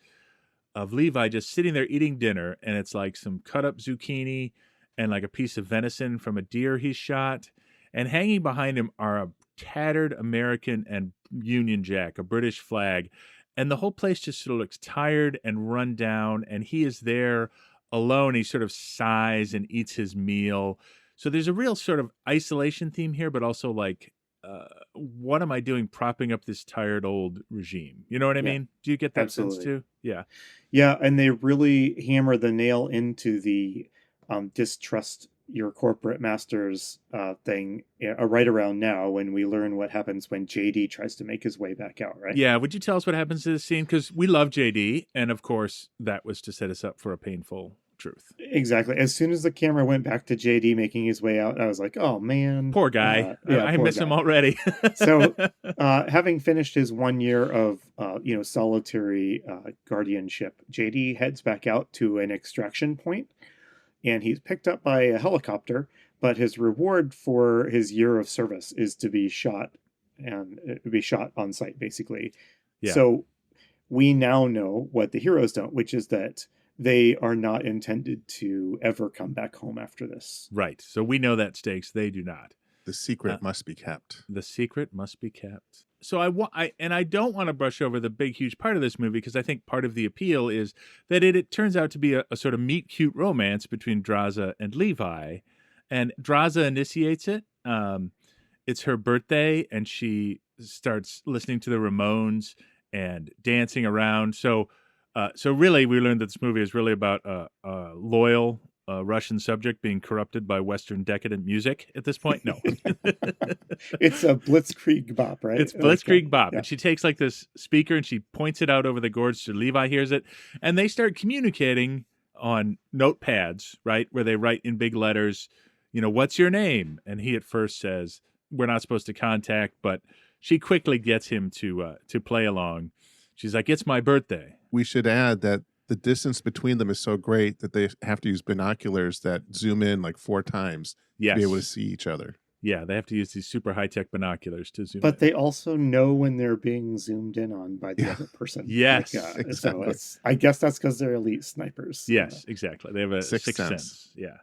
Speaker 1: of Levi just sitting there eating dinner, and it's like some cut up zucchini and like a piece of venison from a deer he shot. And hanging behind him are a tattered American and Union Jack, a British flag. And the whole place just sort of looks tired and run down. And he is there alone. He sort of sighs and eats his meal. So there's a real sort of isolation theme here, but also like, what am I doing propping up this tired old regime? You know what I mean? Do you get that sense too? Yeah.
Speaker 2: Yeah, and they really hammer the nail into the distrust your corporate masters thing right around now when we learn what happens when JD tries to make his way back out, right?
Speaker 1: Yeah, would you tell us what happens to this scene? Because we love JD, and of course, that was to set us up for a painful truth.
Speaker 2: Exactly. As soon as the camera went back to JD making his way out, I was like, oh, man.
Speaker 1: Poor guy. I miss him already.
Speaker 2: So having finished his 1 year of, solitary guardianship, JD heads back out to an extraction point, and he's picked up by a helicopter, but his reward for his year of service is to be shot on sight, basically. Yeah. So we now know what the heroes don't, which is that they are not intended to ever come back home after this.
Speaker 1: Right. So we know that stakes. They do not.
Speaker 3: The secret must be kept.
Speaker 1: The secret must be kept. So I don't want to brush over the big, huge part of this movie, because I think part of the appeal is that it turns out to be a sort of meet-cute romance between Draza and Levi. And Draza initiates it. It's her birthday, and she starts listening to the Ramones and dancing around. So really, we learned that this movie is really about a loyal Russian subject being corrupted by Western decadent music at this point. No.
Speaker 2: It's a blitzkrieg bop, right?
Speaker 1: It's blitzkrieg bop. Yeah. And she takes like this speaker and she points it out over the gorge so Levi hears it. And they start communicating on notepads, right? Where they write in big letters, what's your name? And he at first says, we're not supposed to contact, but she quickly gets him to play along. She's like, it's my birthday.
Speaker 3: We should add that the distance between them is so great that they have to use binoculars that zoom in like 4 times to be able to see each other.
Speaker 1: Yeah, they have to use these super high-tech binoculars to zoom in.
Speaker 2: But they also know when they're being zoomed in on by the other person.
Speaker 1: Yes,
Speaker 2: exactly. So I guess that's because they're elite snipers.
Speaker 1: Yes, exactly. They have a sixth sense. Yeah.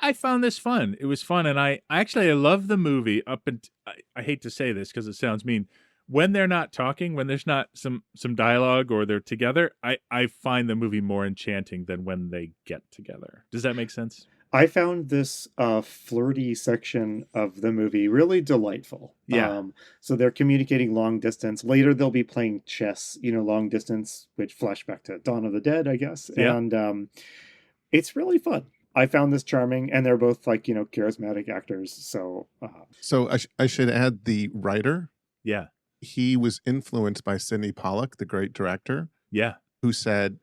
Speaker 1: I found this fun. It was fun, and I love the movie I hate to say this because it sounds mean. When they're not talking, when there's not some dialogue or they're together, I find the movie more enchanting than when they get together. Does that make sense?
Speaker 2: I found this flirty section of the movie really delightful.
Speaker 1: Yeah.
Speaker 2: So they're communicating long distance. Later, they'll be playing chess, long distance, which flashback to Dawn of the Dead, I guess. Yeah. And it's really fun. I found this charming, and they're both charismatic actors. So
Speaker 3: I should add the writer.
Speaker 1: Yeah.
Speaker 3: He was influenced by Sidney Pollack, the great director.
Speaker 1: Yeah.
Speaker 3: Who said,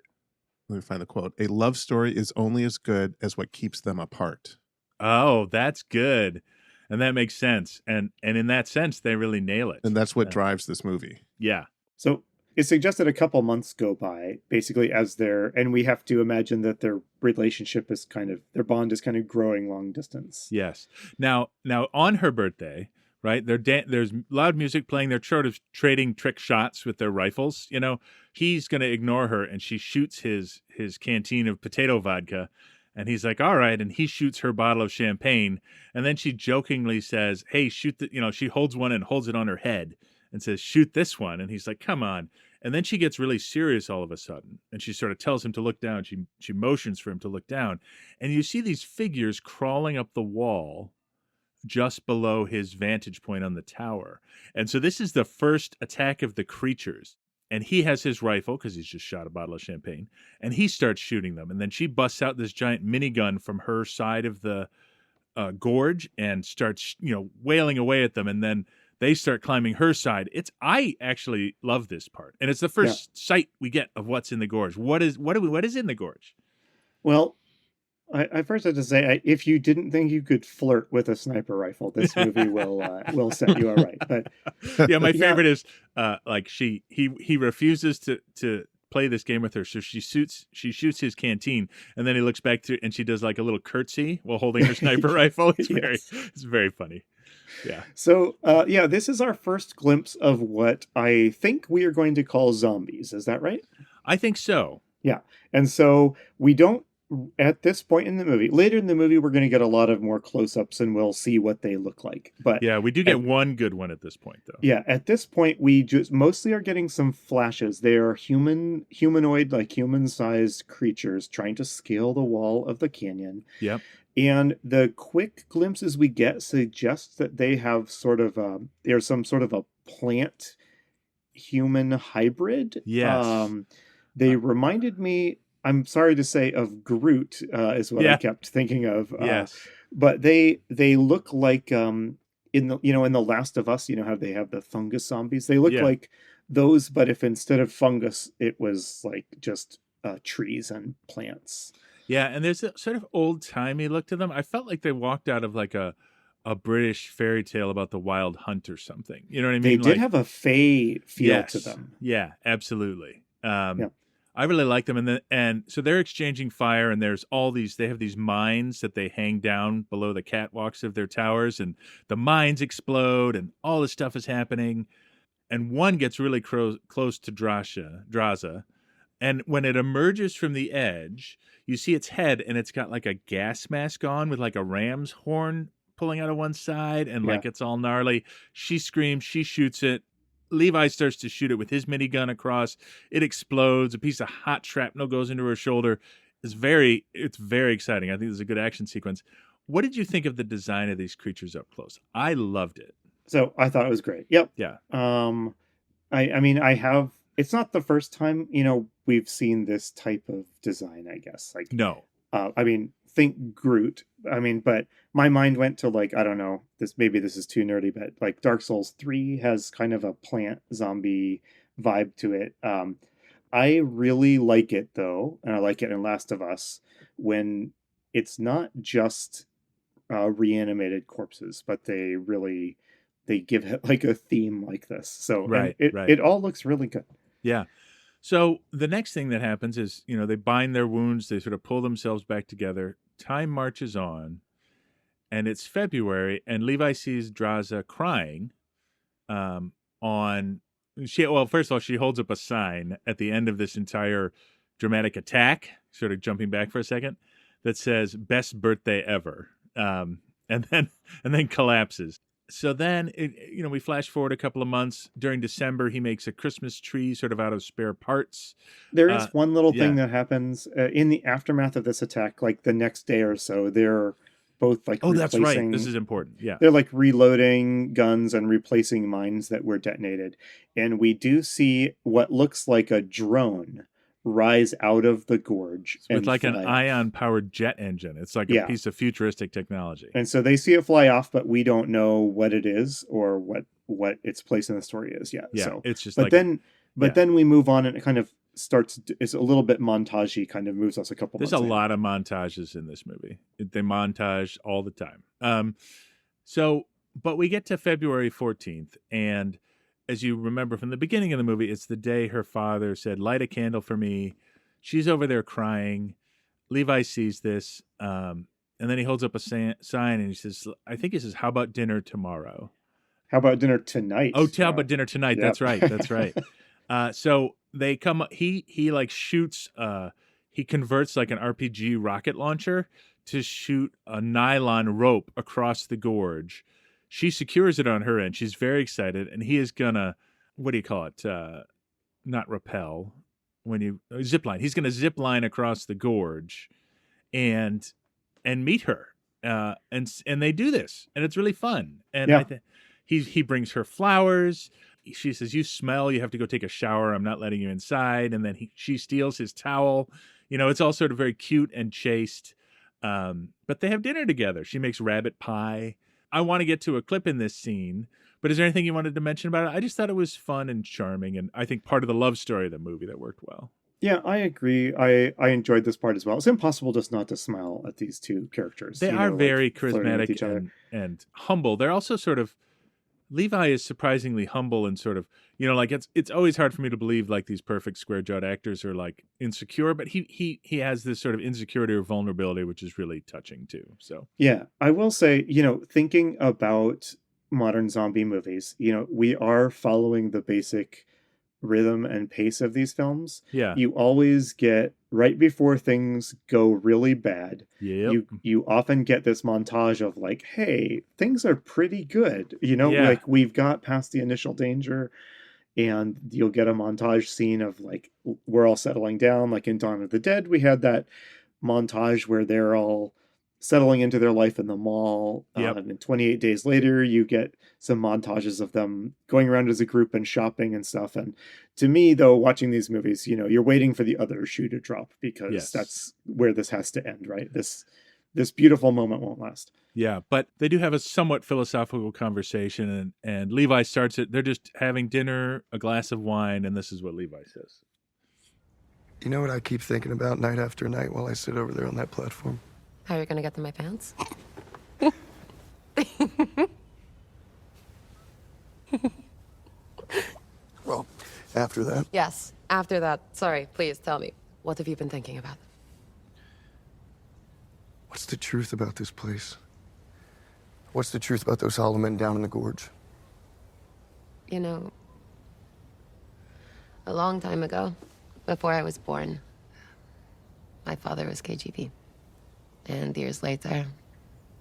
Speaker 3: let me find the quote, "A love story is only as good as what keeps them apart."
Speaker 1: Oh, that's good. And that makes sense. And in that sense, they really nail it.
Speaker 3: And that's what drives this movie.
Speaker 1: Yeah.
Speaker 2: So it's suggested a couple months go by, basically, and we have to imagine that their relationship is their bond is kind of growing long distance.
Speaker 1: Yes. Now on her birthday, right? There's loud music playing. They're sort of trading trick shots with their rifles. He's going to ignore her, and she shoots his canteen of potato vodka, and he's like, all right. And he shoots her bottle of champagne, and then she jokingly says, hey, shoot she holds one and holds it on her head and says, shoot this one. And he's like, come on. And then she gets really serious all of a sudden, and she sort of tells him to look down. She motions for him to look down, and you see these figures crawling up the wall just below his vantage point on the tower. And so this is the first attack of the creatures. And he has his rifle because he's just shot a bottle of champagne, and he starts shooting them. And then she busts out this giant minigun from her side of the gorge and starts, wailing away at them. And then They start climbing her side. I actually love this part, and it's the first sight we get of what's in the gorge. What is in the gorge?
Speaker 2: Well, I first have to say, if you didn't think you could flirt with a sniper rifle, this movie will set you all right. But
Speaker 1: yeah, my favorite is like he refuses to play this game with her, so she shoots his canteen, and then he looks back to and she does like a little curtsy while holding her sniper rifle. It's very funny. Yeah.
Speaker 2: So this is our first glimpse of what I think we are going to call zombies. Is that right?
Speaker 1: I think so.
Speaker 2: Yeah, and so we don't. At this point in the movie, later in the movie, we're going to get a lot of more close-ups and we'll see what they look like. But
Speaker 1: yeah, we do get one good one at this point, though.
Speaker 2: Yeah, at this point, we just mostly are getting some flashes. They are humanoid, like human-sized creatures trying to scale the wall of the canyon.
Speaker 1: Yep.
Speaker 2: And the quick glimpses we get suggest that they have they're some sort of a plant-human hybrid.
Speaker 1: Yes.
Speaker 2: They reminded me, I'm sorry to say, of Groot is what I kept thinking of.
Speaker 1: Yes.
Speaker 2: But they look like in The Last of Us, how they have the fungus zombies. They look like those, but if instead of fungus, it was like just trees and plants.
Speaker 1: Yeah, and there's a sort of old-timey look to them. I felt like they walked out of like a British fairy tale about the Wild Hunt or something. You know what I mean?
Speaker 2: They did have a fae feel to them.
Speaker 1: Yeah, absolutely. I really like them, and so they're exchanging fire, and there's they have these mines that they hang down below the catwalks of their towers, and the mines explode, and all this stuff is happening, and one gets really close to Draza, and when it emerges from the edge, you see its head, and it's got like a gas mask on with like a ram's horn pulling out of one side, and like it's all gnarly. She screams, she shoots it. Levi starts to shoot it with his minigun across. It explodes. A piece of hot shrapnel goes into her shoulder. It's very exciting. I think this is a good action sequence. What did you think of the design of these creatures up close? I loved it.
Speaker 2: So I thought it was great. Yep.
Speaker 1: Yeah.
Speaker 2: I mean, it's not the first time, we've seen this type of design, I guess. Like,
Speaker 1: no.
Speaker 2: I mean, think Groot. I mean, but my mind went to like, I don't know, this is too nerdy, but like Dark Souls 3 has kind of a plant zombie vibe to it. I really like it though, and I like it in Last of Us when it's not just reanimated corpses, but they give it like a theme like this. So it all looks really good.
Speaker 1: Yeah. So the next thing that happens is, they bind their wounds, they sort of pull themselves back together. Time marches on, and it's February, and Levi sees Draza crying first of all, she holds up a sign at the end of this entire dramatic attack, sort of jumping back for a second, that says, "Best birthday ever," and then collapses. So then, we flash forward a couple of months. During December, he makes a Christmas tree sort of out of spare parts.
Speaker 2: There is one little thing that happens in the aftermath of this attack, like the next day or so. They're both like
Speaker 1: that's right. This is important. Yeah.
Speaker 2: They're like reloading guns and replacing mines that were detonated. And we do see what looks like a drone rise out of the gorge
Speaker 1: with like an ion-powered jet engine. It's like a piece of futuristic technology.
Speaker 2: And so they see it fly off, but we don't know what it is or what its place in the story is yet.
Speaker 1: Yeah,
Speaker 2: so
Speaker 1: it's just.
Speaker 2: But then we move on, and it kind of starts. It's a little bit montagey, kind of moves us a couple.
Speaker 1: There's a lot of montages in this movie. They montage all the time. But we get to February 14th, and as you remember from the beginning of the movie, it's the day her father said, "Light a candle for me." She's over there crying. Levi sees this, and then he holds up a sign and he says, "How about dinner tomorrow?"
Speaker 2: How about dinner tonight?
Speaker 1: Oh, how about dinner tonight? Yep. That's right. So they come. He like shoots. He converts like an RPG rocket launcher to shoot a nylon rope across the gorge. She secures it on her end. She's very excited, and he is gonna, what do you call it? Not rappel. When you zip line, he's gonna zip line across the gorge, and meet her. And they do this, and it's really fun. And he brings her flowers. She says, "You smell. You have to go take a shower. I'm not letting you inside." And then she steals his towel. It's all sort of very cute and chaste. But they have dinner together. She makes rabbit pie. I want to get to a clip in this scene, but is there anything you wanted to mention about it? I just thought it was fun and charming, and I think part of the love story of the movie that worked well.
Speaker 2: Yeah, I agree. I enjoyed this part as well. It's impossible just not to smile at these two characters.
Speaker 1: They are very
Speaker 2: flirting with each
Speaker 1: charismatic
Speaker 2: other.
Speaker 1: and humble. They're also sort of, Levi is surprisingly humble and sort of, like it's always hard for me to believe like these perfect square-jawed actors are like insecure, but he has this sort of insecurity or vulnerability, which is really touching too. So
Speaker 2: Yeah, I will say, thinking about modern zombie movies, we are following the basic rhythm and pace of these films.
Speaker 1: yeah,
Speaker 2: You always get right before things go really bad.
Speaker 1: yeah,
Speaker 2: You often get this montage of like, hey, things are pretty good.
Speaker 1: Yeah.
Speaker 2: Like we've got past the initial danger, and you'll get a montage scene of like we're all settling down. Like in Dawn of the Dead, we had that montage where they're all settling into their life in the mall.
Speaker 1: Yep.
Speaker 2: And then 28 days later, you get some montages of them going around as a group and shopping and stuff. And to me, though, watching these movies, you're waiting for the other shoe to drop because
Speaker 1: Yes.
Speaker 2: that's where this has to end, right? This beautiful moment won't last.
Speaker 1: Yeah, but they do have a somewhat philosophical conversation, and Levi starts it. They're just having dinner, a glass of wine, and this is what Levi says.
Speaker 4: You know what I keep thinking about night after night while I sit over there on that platform?
Speaker 6: How are you gonna get them my pants?
Speaker 4: Well, after that,
Speaker 6: Yes, after that. Sorry, please tell me. What have you been thinking about?
Speaker 4: what's the truth about this place? What's the truth about those hollow men down in the gorge?
Speaker 6: You know, a long time ago, before I was born, my father was KGB. And years later,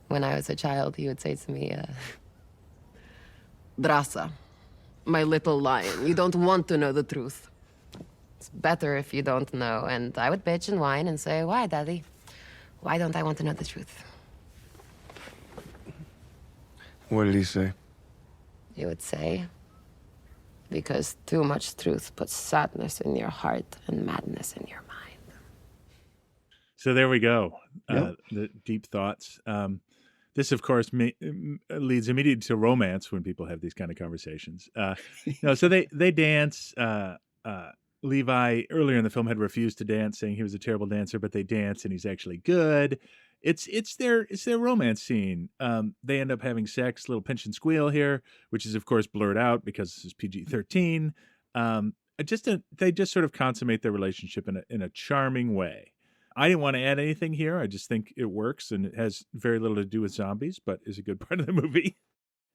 Speaker 6: when I was a child, he would say to me, Brasa, my little lion, you don't want to know the truth. It's better if you don't know. And I would bitch and whine and say, why, Daddy? Why don't I want to know the truth?
Speaker 4: What did he say?
Speaker 6: He would say, because too much truth puts sadness in your heart and madness in your mind.
Speaker 1: So there we go.
Speaker 2: Yep.
Speaker 1: The deep thoughts. This, of course, leads immediately to romance when people have these kind of conversations. So they dance. Levi, earlier in the film, had refused to dance, saying he was a terrible dancer, but they dance, and he's actually good. It's their romance scene. They end up having sex, little pinch and squeal here, which is, of course, blurred out because this is PG-13. They just sort of consummate their relationship in a charming way. I didn't want to add anything here. I just think it works, and it has very little to do with zombies, but is a good part of the movie.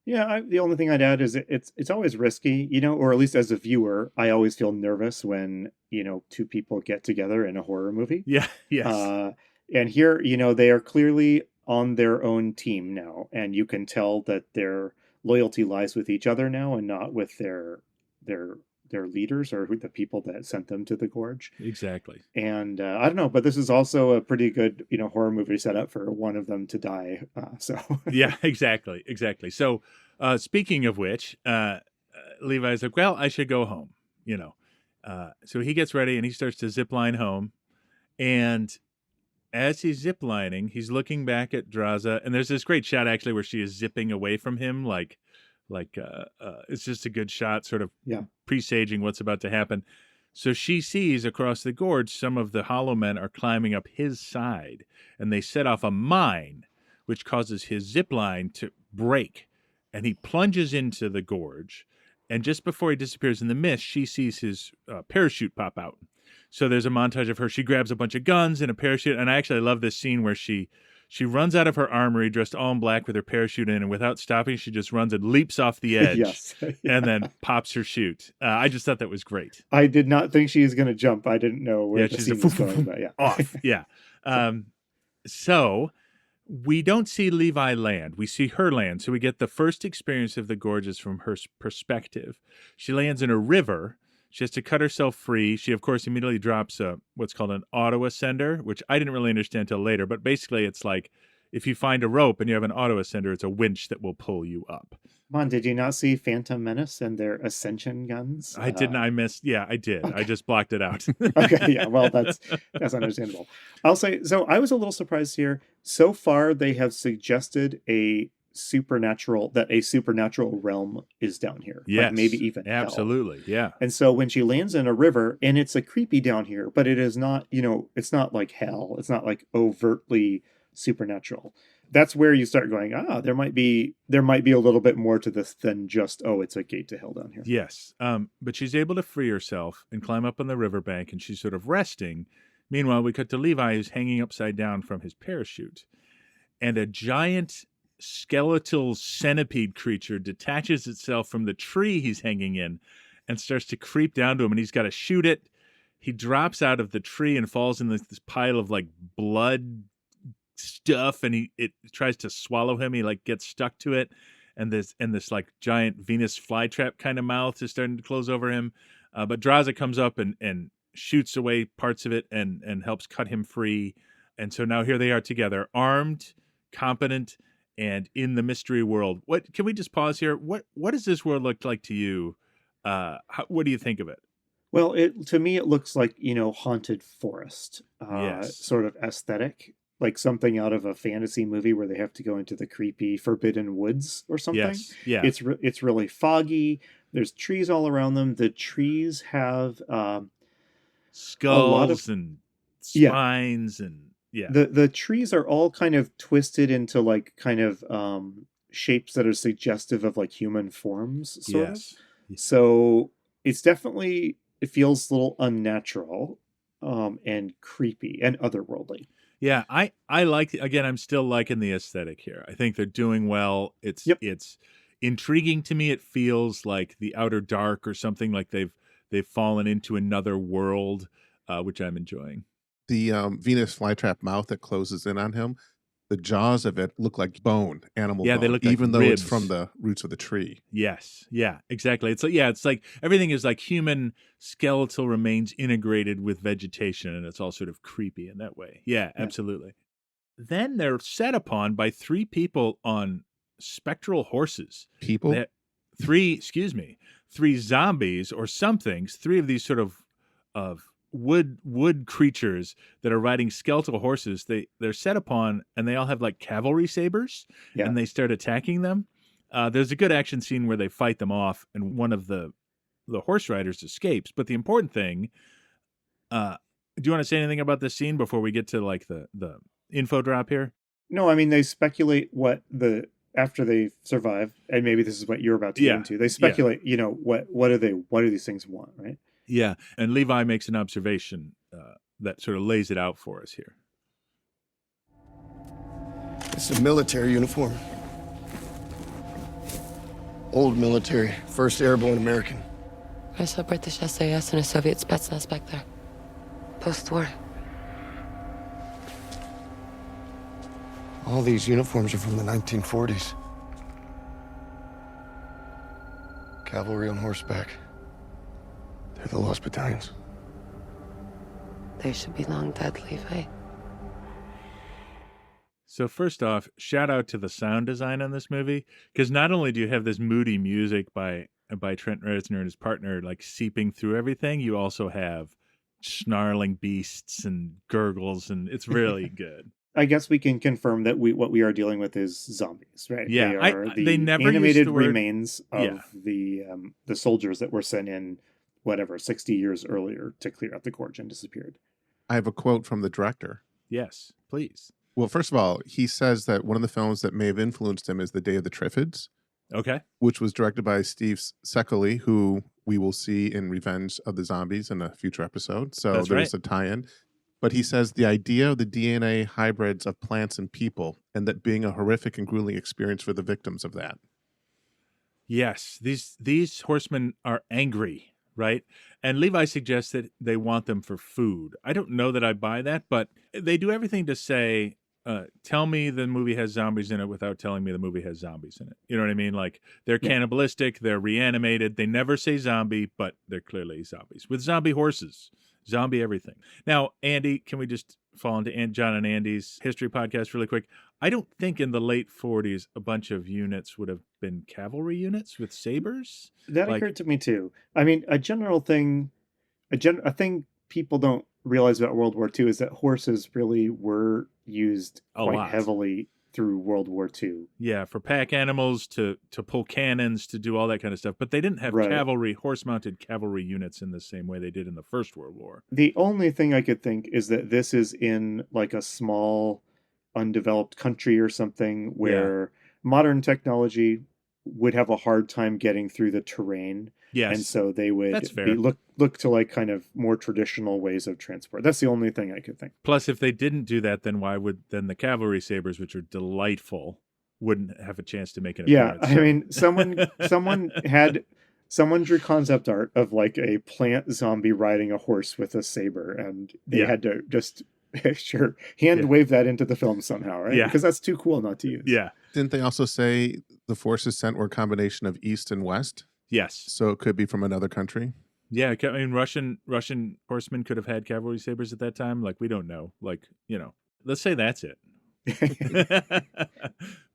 Speaker 2: Yeah, the only thing I'd add is it's always risky, or at least as a viewer, I always feel nervous when, two people get together in a horror movie.
Speaker 1: Yeah, yes.
Speaker 2: And here, they are clearly on their own team now, and you can tell that their loyalty lies with each other now and not with their leaders or the people that sent them to the gorge.
Speaker 1: Exactly.
Speaker 2: And I don't know, but this is also a pretty good, horror movie setup for one of them to die.
Speaker 1: Yeah, exactly. So speaking of which, Levi's like, well, I should go home, So he gets ready and he starts to zip line home. And as he's ziplining, he's looking back at Draza. And there's this great shot, actually, where she is zipping away from him. Like it's just a good shot, sort of presaging what's about to happen. So she sees across the gorge some of the hollow men are climbing up his side, and they set off a mine, which causes his zip line to break, and he plunges into the gorge. And just before he disappears in the mist, she sees his parachute pop out. So there's a montage of her. She grabs a bunch of guns and a parachute, and I actually love this scene where she runs out of her armory dressed all in black with her parachute in, and without stopping, she just runs and leaps off the edge.
Speaker 2: Yes.
Speaker 1: And then pops her chute. I just thought that was great.
Speaker 2: I did not think she was going to jump. I didn't know where the
Speaker 1: she's
Speaker 2: scene was going, but yeah.
Speaker 1: Off. Yeah. So we don't see Levi land. We see her land. So we get the first experience of the gorges from her perspective. She lands in a river. She has to cut herself free. She, of course, immediately drops what's called an auto ascender, which I didn't really understand until later. But basically, it's like if you find a rope and you have an auto ascender, it's a winch that will pull you up.
Speaker 2: Come on, did you not see Phantom Menace and their ascension guns?
Speaker 1: I didn't. I missed. Yeah, I did. Okay. I just blocked it out.
Speaker 2: Okay, yeah. Well, that's understandable. I'll say, so I was a little surprised here. So far, they have suggested a a supernatural realm is down here.
Speaker 1: Yes,
Speaker 2: like maybe even hell.
Speaker 1: absolutely, yeah.
Speaker 2: And so when she lands in a river, and it's a creepy down here, but it is not, it's not like hell. It's not like overtly supernatural. That's where you start going, there might be a little bit more to this than just, it's a gate to hell down here.
Speaker 1: Yes. But she's able to free herself and climb up on the riverbank, and she's sort of resting. Meanwhile, we cut to Levi, who's hanging upside down from his parachute. And a giant skeletal centipede creature detaches itself from the tree he's hanging in and starts to creep down to him, and he's got to shoot it. He drops out of the tree and falls in this pile of like blood stuff, and it tries to swallow him. He like gets stuck to it, and this like giant Venus flytrap kind of mouth is starting to close over him. But Draza comes up and shoots away parts of it and helps cut him free. And so now here they are together, armed, competent, and in the mystery world. What can we just pause here? What does this world look like to you? What do you think of it?
Speaker 2: Well, to me, it looks like, haunted forest,
Speaker 1: Yes.
Speaker 2: sort of aesthetic, like something out of a fantasy movie where they have to go into the creepy forbidden woods or something.
Speaker 1: Yes. Yeah.
Speaker 2: It's really foggy. There's trees all around them. The trees have
Speaker 1: skulls and spines and
Speaker 2: The trees are all kind of twisted into like kind of shapes that are suggestive of like human forms, sort of. So it's definitely, it feels a little unnatural and creepy and otherworldly.
Speaker 1: Yeah, I like, again, I'm still liking the aesthetic here. I think they're doing well. It's intriguing to me. It feels like the Outer Dark or something, like they've fallen into another world, which I'm enjoying.
Speaker 3: The Venus flytrap mouth that closes in on him, the jaws of it look like bone, animal bone,
Speaker 1: they look like
Speaker 3: even though
Speaker 1: ribs.
Speaker 3: it's from the roots of the tree.
Speaker 1: Yes, yeah, exactly. It's like everything is like human skeletal remains integrated with vegetation, and it's all sort of creepy in that way. Yeah, absolutely. Then they're set upon by three people on spectral horses.
Speaker 3: People?
Speaker 1: Three zombies or somethings, three of these sort of wood creatures that are riding skeletal horses. They're set upon, and they all have like cavalry sabers, and they start attacking them. There's a good action scene where they fight them off, and one of the horse riders escapes. But the important thing, do you want to say anything about this scene before we get to like the info drop here?
Speaker 2: No, I mean, they speculate after they survive, and maybe this is what you're about to get into. They speculate, what do these things want, right?
Speaker 1: Yeah, and Levi makes an observation that sort of lays it out for us here.
Speaker 4: It's a military uniform. Old military, 1st Airborne American.
Speaker 6: I saw British SAS and a Soviet Spetsnaz back there. Post-war.
Speaker 4: All these uniforms are from the 1940s. Cavalry on horseback. They're the Lost Battalions.
Speaker 6: They should be long dead, Levi.
Speaker 1: So first off, shout out to the sound design on this movie, because not only do you have this moody music by Trent Reznor and his partner like seeping through everything, you also have snarling beasts and gurgles, and it's really good.
Speaker 2: I guess we can confirm that what we are dealing with is zombies, right?
Speaker 1: Yeah,
Speaker 2: they
Speaker 1: never
Speaker 2: animated
Speaker 1: used the word
Speaker 2: remains of the soldiers that were sent in 60 years earlier to clear out the gorge and disappeared.
Speaker 3: I have a quote from the director.
Speaker 1: Yes, please.
Speaker 3: Well, first of all, he says that one of the films that may have influenced him is The Day of the Triffids.
Speaker 1: Okay.
Speaker 3: Which was directed by Steve Sekeli, who we will see in Revenge of the Zombies in a future episode. So there's a tie-in. But he says the idea of the DNA hybrids of plants and people, and that being a horrific and grueling experience for the victims of that.
Speaker 1: Yes, these horsemen are angry, right? And Levi suggests that they want them for food. I don't know that I buy that, but they do everything to say, tell me the movie has zombies in it without telling me the movie has zombies in it. You know what I mean? Like, they're cannibalistic, they're reanimated. They never say zombie, but they're clearly zombies. With zombie horses, zombie everything. Now, Andy, can we just fall into John and Andy's history podcast really quick? I don't think in the late 40s a bunch of units would have been cavalry units with sabers.
Speaker 2: That occurred to me too. I mean, a thing people don't realize about World War II is that horses really were used quite heavily through World War II.
Speaker 1: Yeah, for pack animals to pull cannons, to do all that kind of stuff. But they didn't have
Speaker 2: Right.
Speaker 1: cavalry, horse-mounted cavalry units in the same way they did in the First World War.
Speaker 2: The only thing I could think is that this is in like a small, undeveloped country or something where modern technology would have a hard time getting through the terrain.
Speaker 1: Yes.
Speaker 2: And so they would
Speaker 1: That's fair.
Speaker 2: look to like kind of more traditional ways of transport. That's the only thing I could think.
Speaker 1: Plus, if they didn't do that, then why would then the cavalry sabers, which are delightful, wouldn't have a chance to make an appearance?
Speaker 2: I mean, someone drew concept art of like a plant zombie riding a horse with a saber, and they had to just wave that into the film somehow, right?
Speaker 1: Yeah.
Speaker 2: Because that's too cool not to use.
Speaker 1: Yeah.
Speaker 3: Didn't they also say the forces sent were a combination of East and West?
Speaker 1: Yes.
Speaker 3: So it could be from another country?
Speaker 1: Yeah, I mean, Russian horsemen could have had cavalry sabers at that time. Like, we don't know. Like, let's say that's it.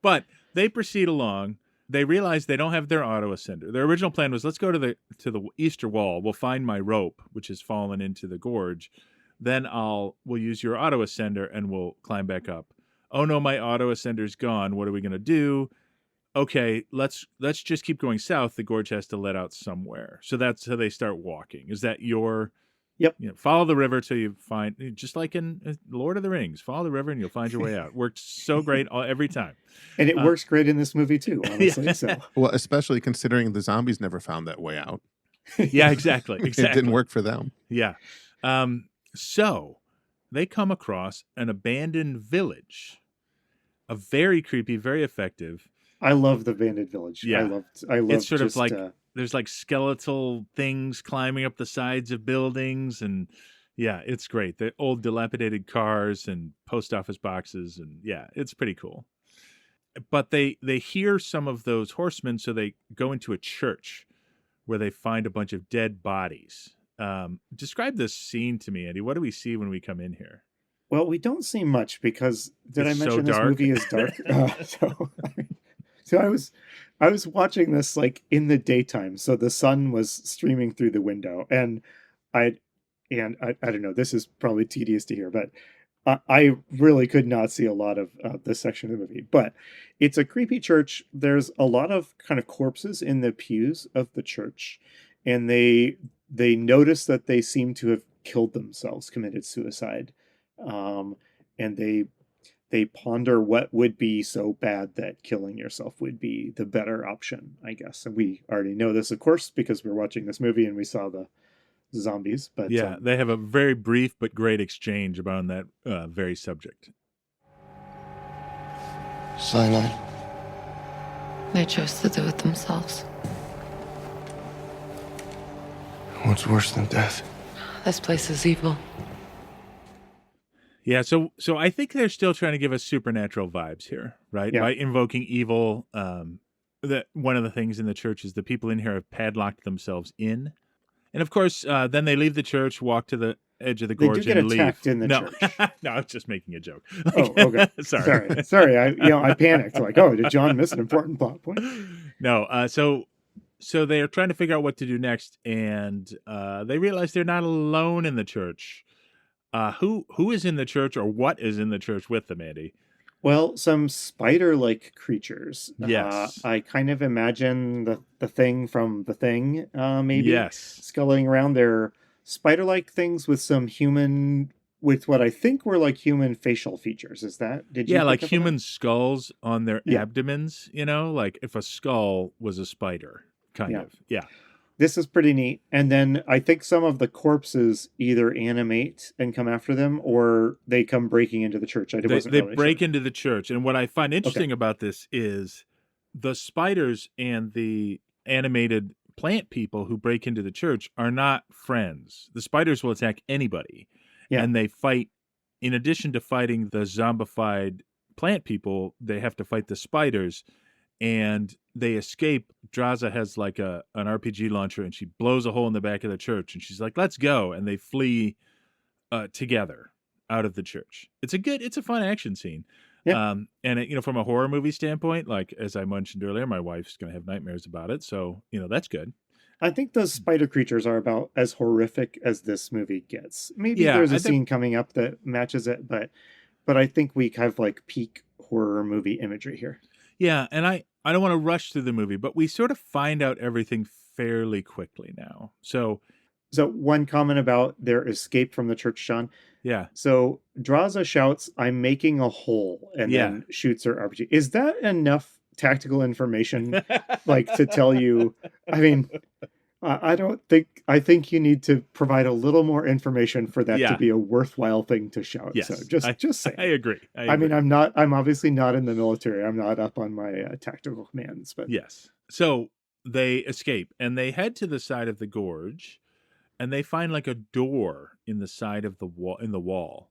Speaker 1: But they proceed along. They realize they don't have their auto ascender. Their original plan was, let's go to the Easter wall. We'll find my rope, which has fallen into the gorge. Then we'll use your auto ascender and we'll climb back up. Oh no, my auto ascender's gone. What are we gonna do? Okay, let's just keep going south. The gorge has to let out somewhere. So that's how they start walking. Is that your...
Speaker 2: Yep.
Speaker 1: Follow the river till you find... Just like in Lord of the Rings. Follow the river and you'll find your way out. Works so great every time.
Speaker 2: And it works great in this movie too, honestly. So.
Speaker 3: Well, especially considering the zombies never found that way out.
Speaker 1: Yeah, exactly.
Speaker 3: It didn't work for them.
Speaker 1: Yeah. So they come across an abandoned village. A very creepy, very effective...
Speaker 2: I love the abandoned village.
Speaker 1: Yeah.
Speaker 2: I love
Speaker 1: it's sort
Speaker 2: just,
Speaker 1: of like there's like skeletal things climbing up the sides of buildings, and yeah, it's great. The old dilapidated cars and post office boxes, and yeah, it's pretty cool. But they hear some of those horsemen, so they go into a church where they find a bunch of dead bodies. Describe this scene to me, Andy. What do we see when we come in here?
Speaker 2: Well, we don't see much because
Speaker 1: It's
Speaker 2: I mention
Speaker 1: so
Speaker 2: this
Speaker 1: dark.
Speaker 2: movie is dark? So I was watching this like in the daytime, so the sun was streaming through the window, and I don't know. This is probably tedious to hear, but I really could not see a lot of this section of the movie. But it's a creepy church. There's a lot of kind of corpses in the pews of the church, and they notice that they seem to have killed themselves, committed suicide, and they ponder what would be so bad that killing yourself would be the better option, I guess. And we already know this, of course, because we're watching this movie and we saw the zombies. But
Speaker 1: yeah, they have a very brief but great exchange about that very subject.
Speaker 4: Cyanide.
Speaker 6: They chose to do it themselves.
Speaker 4: What's worse than death?
Speaker 6: This place is evil.
Speaker 1: Yeah, so I think they're still trying to give us supernatural vibes here, right?
Speaker 2: Yeah.
Speaker 1: By invoking evil. That one of the things in the church is the people in here have padlocked themselves in, and of course, then they leave the church, walk to the edge of the
Speaker 2: they
Speaker 1: gorge,
Speaker 2: do get
Speaker 1: and leave.
Speaker 2: attacked in the church.
Speaker 1: No, I was just making a joke.
Speaker 2: Oh, okay. Sorry. I panicked. Like, oh, did John miss an important plot point?
Speaker 1: No. So they are trying to figure out what to do next, and they realize they're not alone in the church. Who is in the church, or what is in the church with them, Andy?
Speaker 2: Well, some spider-like creatures.
Speaker 1: Yes.
Speaker 2: I kind of imagine the thing from The Thing, maybe.
Speaker 1: Yes.
Speaker 2: Sculling around. They're spider-like things with with what I think were like human facial features. Is that? Did you?
Speaker 1: Yeah, like
Speaker 2: pick up on
Speaker 1: human
Speaker 2: that?
Speaker 1: skulls on their
Speaker 2: Yeah.
Speaker 1: abdomens. Like if a skull was a spider, kind
Speaker 2: Yeah.
Speaker 1: of. Yeah.
Speaker 2: This is pretty neat. And then I think some of the corpses either animate and come after them, or they come breaking into the church.
Speaker 1: They break into the church. And what I find interesting about this is the spiders and the animated plant people who break into the church are not friends. The spiders will attack anybody.
Speaker 2: Yeah.
Speaker 1: And they fight, in addition to fighting the zombified plant people, they have to fight the spiders. And they escape. Draza has like an RPG launcher, and she blows a hole in the back of the church, and she's like, let's go. And they flee together out of the church. It's a fun action scene.
Speaker 2: Yeah.
Speaker 1: And it, from a horror movie standpoint, like as I mentioned earlier, my wife's going to have nightmares about it. So, that's good.
Speaker 2: I think those spider creatures are about as horrific as this movie gets. Maybe
Speaker 1: Yeah,
Speaker 2: there's
Speaker 1: I
Speaker 2: a
Speaker 1: think-
Speaker 2: scene coming up that matches it, but I think we have like peak horror movie imagery here.
Speaker 1: Yeah, and I don't want to rush through the movie, but we sort of find out everything fairly quickly now. So
Speaker 2: one comment about their escape from the church, John.
Speaker 1: yeah.
Speaker 2: So Draza shouts, "I'm making a hole," and then shoots her RPG. Is that enough tactical information, like, to tell you? I mean, I don't think. I think you need to provide a little more information for that to be a worthwhile thing to shout.
Speaker 1: Yes,
Speaker 2: so just saying.
Speaker 1: I agree.
Speaker 2: I mean, I'm obviously not in the military. I'm not up on my tactical commands. But
Speaker 1: yes. So they escape and they head to the side of the gorge, and they find like a door in the side of the wall,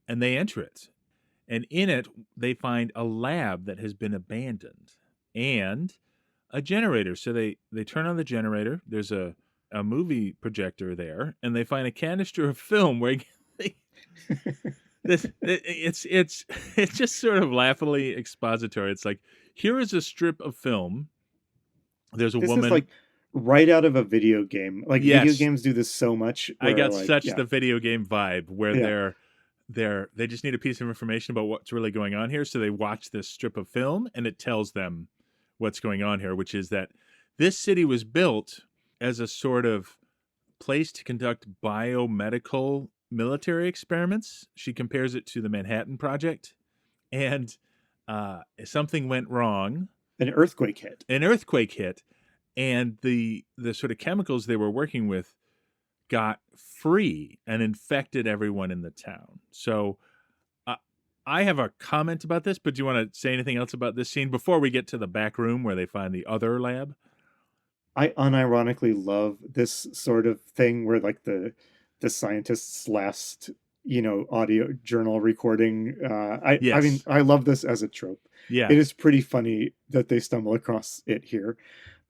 Speaker 1: and they enter it, and in it they find a lab that has been abandoned and a generator. So they turn on the generator. There's a movie projector there, and they find a canister of film where it's just sort of laughably expository. It's like, here is a strip of film. There's a woman.
Speaker 2: Is like right out of a video game. Like, video games do this so much.
Speaker 1: I got the video game vibe where they just need a piece of information about what's really going on here. So they watch this strip of film, and it tells them what's going on here, which is that this city was built as a sort of place to conduct biomedical military experiments. She compares it to the Manhattan Project, and something went wrong.
Speaker 2: An earthquake hit,
Speaker 1: and the sort of chemicals they were working with got free and infected everyone in the town. So I have a comment about this, but do you want to say anything else about this scene before we get to the back room where they find the other lab?
Speaker 2: I unironically love this sort of thing where, like, the scientist's last, audio journal recording. I mean, I love this as a trope.
Speaker 1: Yeah.
Speaker 2: It is pretty funny that they stumble across it here.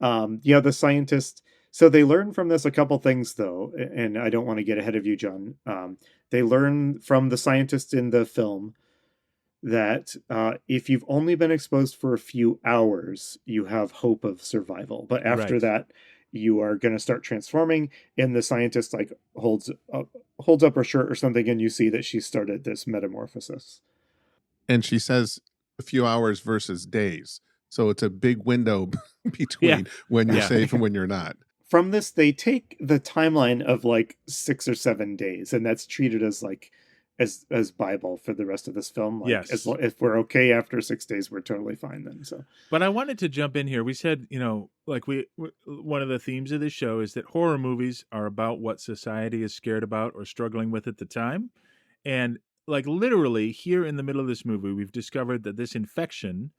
Speaker 2: The scientist. So they learn from this a couple things, though, and I don't want to get ahead of you, John. They learn from the scientist in the film that if you've only been exposed for a few hours, you have hope of survival. But after that, you are going to start transforming. And the scientist holds up her shirt or something, and you see that she started this metamorphosis.
Speaker 3: And she says a few hours versus days. So it's a big window between when you're safe and when you're not.
Speaker 2: From this, they take the timeline of 6 or 7 days, and that's treated as as Bible for the rest of this film. If we're okay after 6 days, we're totally fine then. So,
Speaker 1: but I wanted to jump in here. We said, one of the themes of this show is that horror movies are about what society is scared about or struggling with at the time. And literally here in the middle of this movie, we've discovered that this infection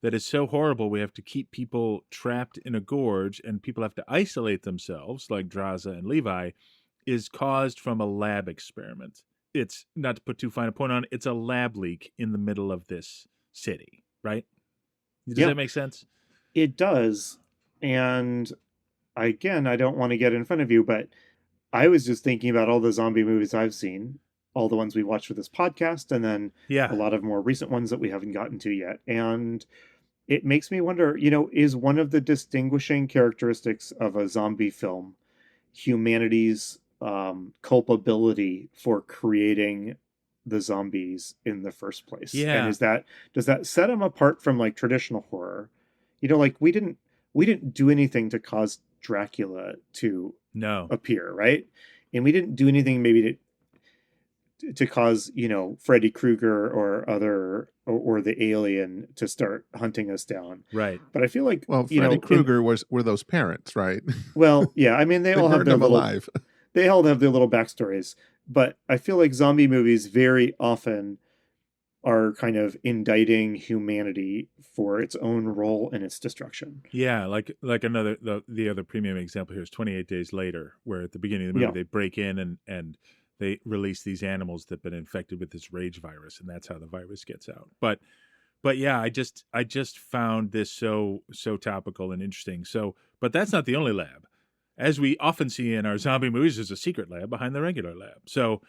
Speaker 1: that is so horrible, we have to keep people trapped in a gorge and people have to isolate themselves, like Draza and Levi, is caused from a lab experiment. It's, not to put too fine a point on, it's a lab leak in the middle of this city, right? Does that make sense?
Speaker 2: It does. And again, I don't want to get in front of you, but I was just thinking about all the zombie movies I've seen, all the ones we watched for this podcast, and then a lot of more recent ones that we haven't gotten to yet. And it makes me wonder, is one of the distinguishing characteristics of a zombie film humanity's culpability for creating the zombies in the first place?
Speaker 1: Yeah.
Speaker 2: And does that set them apart from traditional horror? We didn't do anything to cause Dracula to appear, right? And we didn't do anything maybe to cause Freddy Krueger or the alien to start hunting us down,
Speaker 1: right?
Speaker 2: But I feel like
Speaker 3: Freddy Krueger were those parents, right?
Speaker 2: Well, yeah, I mean they all have their little
Speaker 3: alive.
Speaker 2: They all have their little backstories, but I feel like zombie movies very often are kind of indicting humanity for its own role in its destruction.
Speaker 1: Yeah, like the other premium example here is 28 Days Later, where at the beginning of the movie they break in and they release these animals that have been infected with this rage virus, and that's how the virus gets out. But yeah, I just found this so topical and interesting. So, but that's not the only lab. As we often see in our zombie movies, there's a secret lab behind the regular lab. So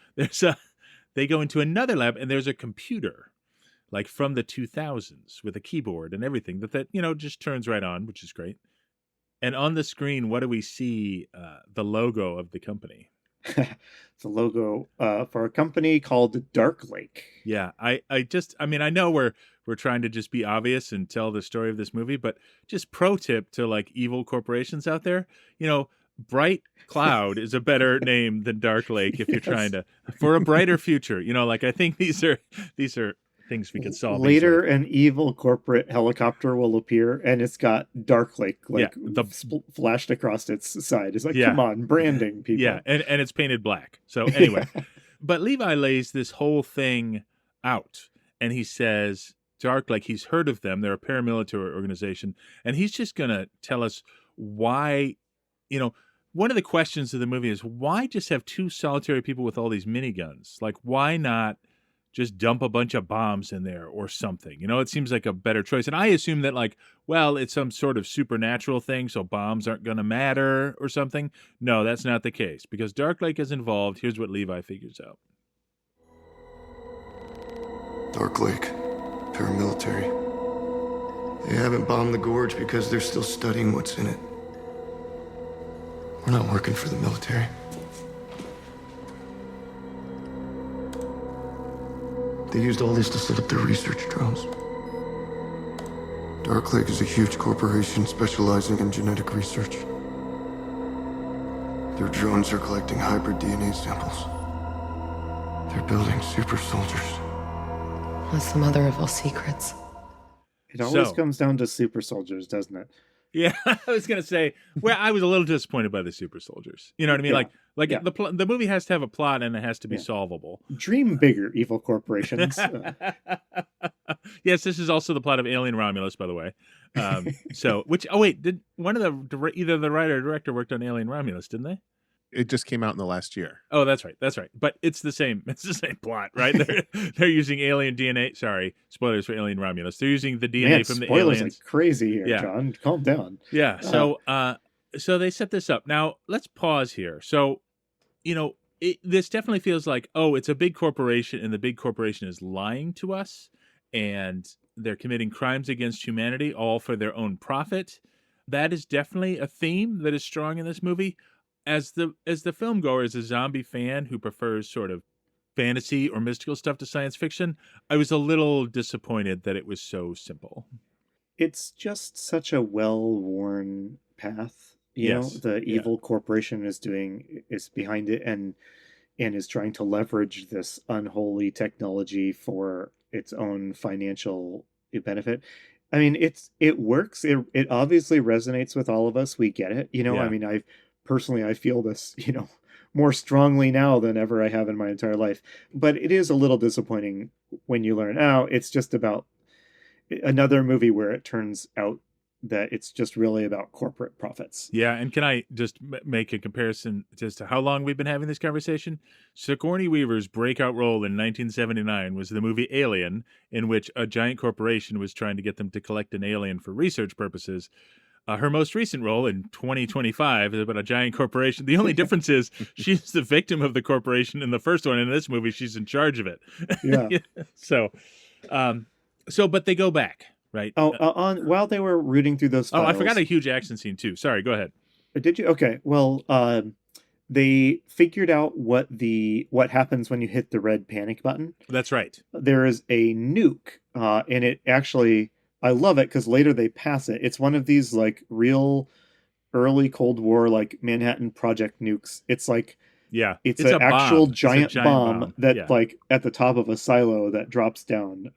Speaker 1: they go into another lab, and there's a computer, from the 2000s with a keyboard and everything that just turns right on, which is great. And on the screen, what do we see? The logo of the company.
Speaker 2: The logo for a company called Dark Lake.
Speaker 1: Yeah, I know we're trying to just be obvious and tell the story of this movie. But just pro tip to like evil corporations out there, Bright Cloud is a better name than Dark Lake if you're trying to for a brighter future. I think these are things we could solve
Speaker 2: later.
Speaker 1: easily.
Speaker 2: An evil corporate helicopter will appear, and it's got Dark Lake flashed across its side. It's like, come on, branding, people.
Speaker 1: Yeah, and it's painted black. So anyway, but Levi lays this whole thing out, and he says Dark Lake. He's heard of them. They're a paramilitary organization, and he's just gonna tell us why. One of the questions of the movie is why just have two solitary people with all these miniguns? Like, why not just dump a bunch of bombs in there or something? It seems like a better choice. And I assume that it's some sort of supernatural thing, so bombs aren't going to matter or something. No, that's not the case. Because Dark Lake is involved. Here's what Levi figures out.
Speaker 4: Dark Lake, paramilitary. They haven't bombed the Gorge because they're still studying what's in it. We're not working for the military. They used all this to set up their research drones. Dark Lake is a huge corporation specializing in genetic research. Their drones are collecting hybrid DNA samples. They're building super soldiers.
Speaker 6: That's the mother of all secrets.
Speaker 2: It always comes down to super soldiers, doesn't it?
Speaker 1: Yeah, I was going to say, I was a little disappointed by the super soldiers. You know what I mean?
Speaker 2: Yeah.
Speaker 1: The movie has to have a plot and it has to be solvable.
Speaker 2: Dream bigger, evil corporations.
Speaker 1: Yes, this is also the plot of Alien Romulus, by the way. Did one of either the writer or director worked on Alien Romulus, didn't they?
Speaker 3: It just came out in the last year.
Speaker 1: Oh, that's right. But it's the same plot, right? They're using alien DNA. Sorry, spoilers for Alien Romulus. They're using the DNA from the
Speaker 2: spoilers
Speaker 1: aliens.
Speaker 2: Like crazy here, John. Calm down.
Speaker 1: Yeah. So they set this up. Now let's pause here. So, this definitely feels like, it's a big corporation, and the big corporation is lying to us, and they're committing crimes against humanity, all for their own profit. That is definitely a theme that is strong in this movie. As the film goer, as a zombie fan who prefers sort of fantasy or mystical stuff to science fiction, I was a little disappointed that it was so simple.
Speaker 2: It's just such a well-worn path. The evil corporation is behind it and is trying to leverage this unholy technology for its own financial benefit. I mean, it works. It obviously resonates with all of us. We get it. I mean, I feel this, more strongly now than ever I have in my entire life. But it is a little disappointing when you learn, it's just about another movie where it turns out that it's just really about corporate profits.
Speaker 1: Yeah, and can I just make a comparison as to how long we've been having this conversation? Sigourney Weaver's breakout role in 1979 was the movie Alien, in which a giant corporation was trying to get them to collect an alien for research purposes. Her most recent role in 2025 is about a giant corporation. The only difference is she's the victim of the corporation in the first one. In this movie, she's in charge of it.
Speaker 2: Yeah.
Speaker 1: But they go back, right?
Speaker 2: While they were rooting through those files.
Speaker 1: I forgot a huge action scene too. Sorry, go ahead.
Speaker 2: Did you? Okay. Well, they figured out what happens when you hit the red panic button.
Speaker 1: That's right.
Speaker 2: There is a nuke, and it actually. I love it because later they pass it. It's one of these real early Cold War Manhattan Project nukes. It's it's an actual giant bomb that at the top of a silo that drops down.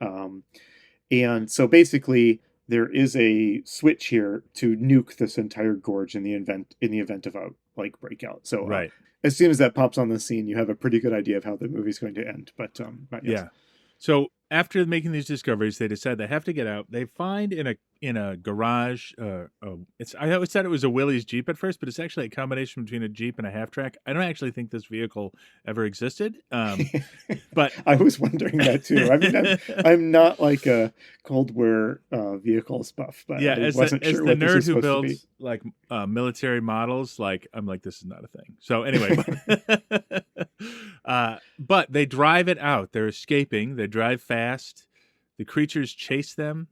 Speaker 2: And so basically there is a switch here to nuke this entire gorge in the event of a breakout. So
Speaker 1: right.
Speaker 2: As soon as that pops on the scene, you have a pretty good idea of how the movie's going to end. But yes.
Speaker 1: Yeah. So after making these discoveries, they decide they have to get out. They find in a garage. I always thought it was a Willys Jeep at first, but it's actually a combination between a Jeep and a half track. I don't actually think this vehicle ever existed. But
Speaker 2: I was wondering that too. I mean, I'm not a Cold War vehicles buff, but
Speaker 1: yeah,
Speaker 2: I wasn't sure what this was
Speaker 1: nerd who
Speaker 2: supposed
Speaker 1: builds military models, I'm this is not a thing. So anyway, but they drive it out. They're escaping. They drive fast. The creatures chase them.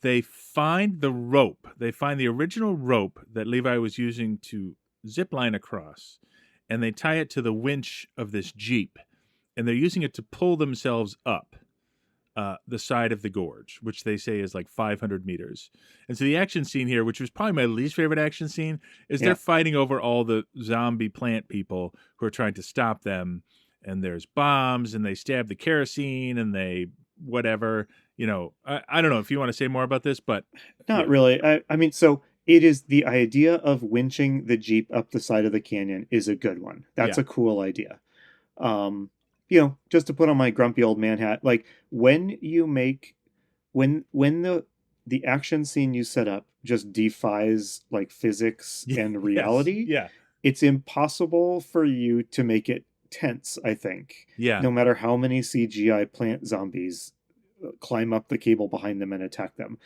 Speaker 1: They find the rope. They find the original rope that Levi was using to zip line across, and they tie it to the winch of this Jeep, and they're using it to pull themselves up. the side of the gorge, which they say is like 500 meters. And so the action scene here, which was probably my least favorite action scene, is they're fighting over all the zombie plant people who are trying to stop them. And there's bombs, and they stab the kerosene, and they whatever. I don't know if you want to say more about this, but
Speaker 2: not really. I mean, so it is the idea of winching the Jeep up the side of the canyon is a good one. That's a cool idea. Just to put on my grumpy old man hat, like when you make when the action scene you set up just defies like physics and reality, it's impossible for you to make it tense, I think.
Speaker 1: Yeah.
Speaker 2: No matter how many CGI plant zombies climb up the cable behind them and attack them.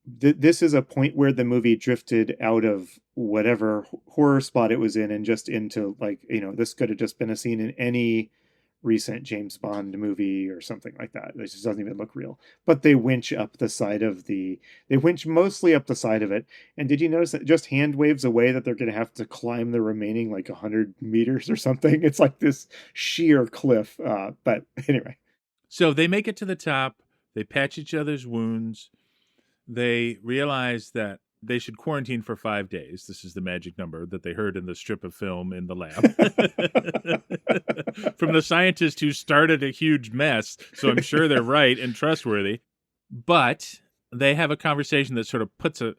Speaker 2: This is a point where the movie drifted out of whatever horror spot it was in and just into like, this could have just been a scene in any recent James Bond movie or something like that. It just doesn't even look real. But they winch mostly up the side of it. And did you notice that just hand waves away that they're going to have to climb the remaining like 100 meters or something? It's like this sheer cliff. But anyway.
Speaker 1: So they make it to the top. They patch each other's wounds. They realize that they should quarantine for 5 days. This is the magic number that they heard in the strip of film in the lab from the scientist who started a huge mess. So I'm sure they're right and trustworthy. But they have a conversation that sort of puts a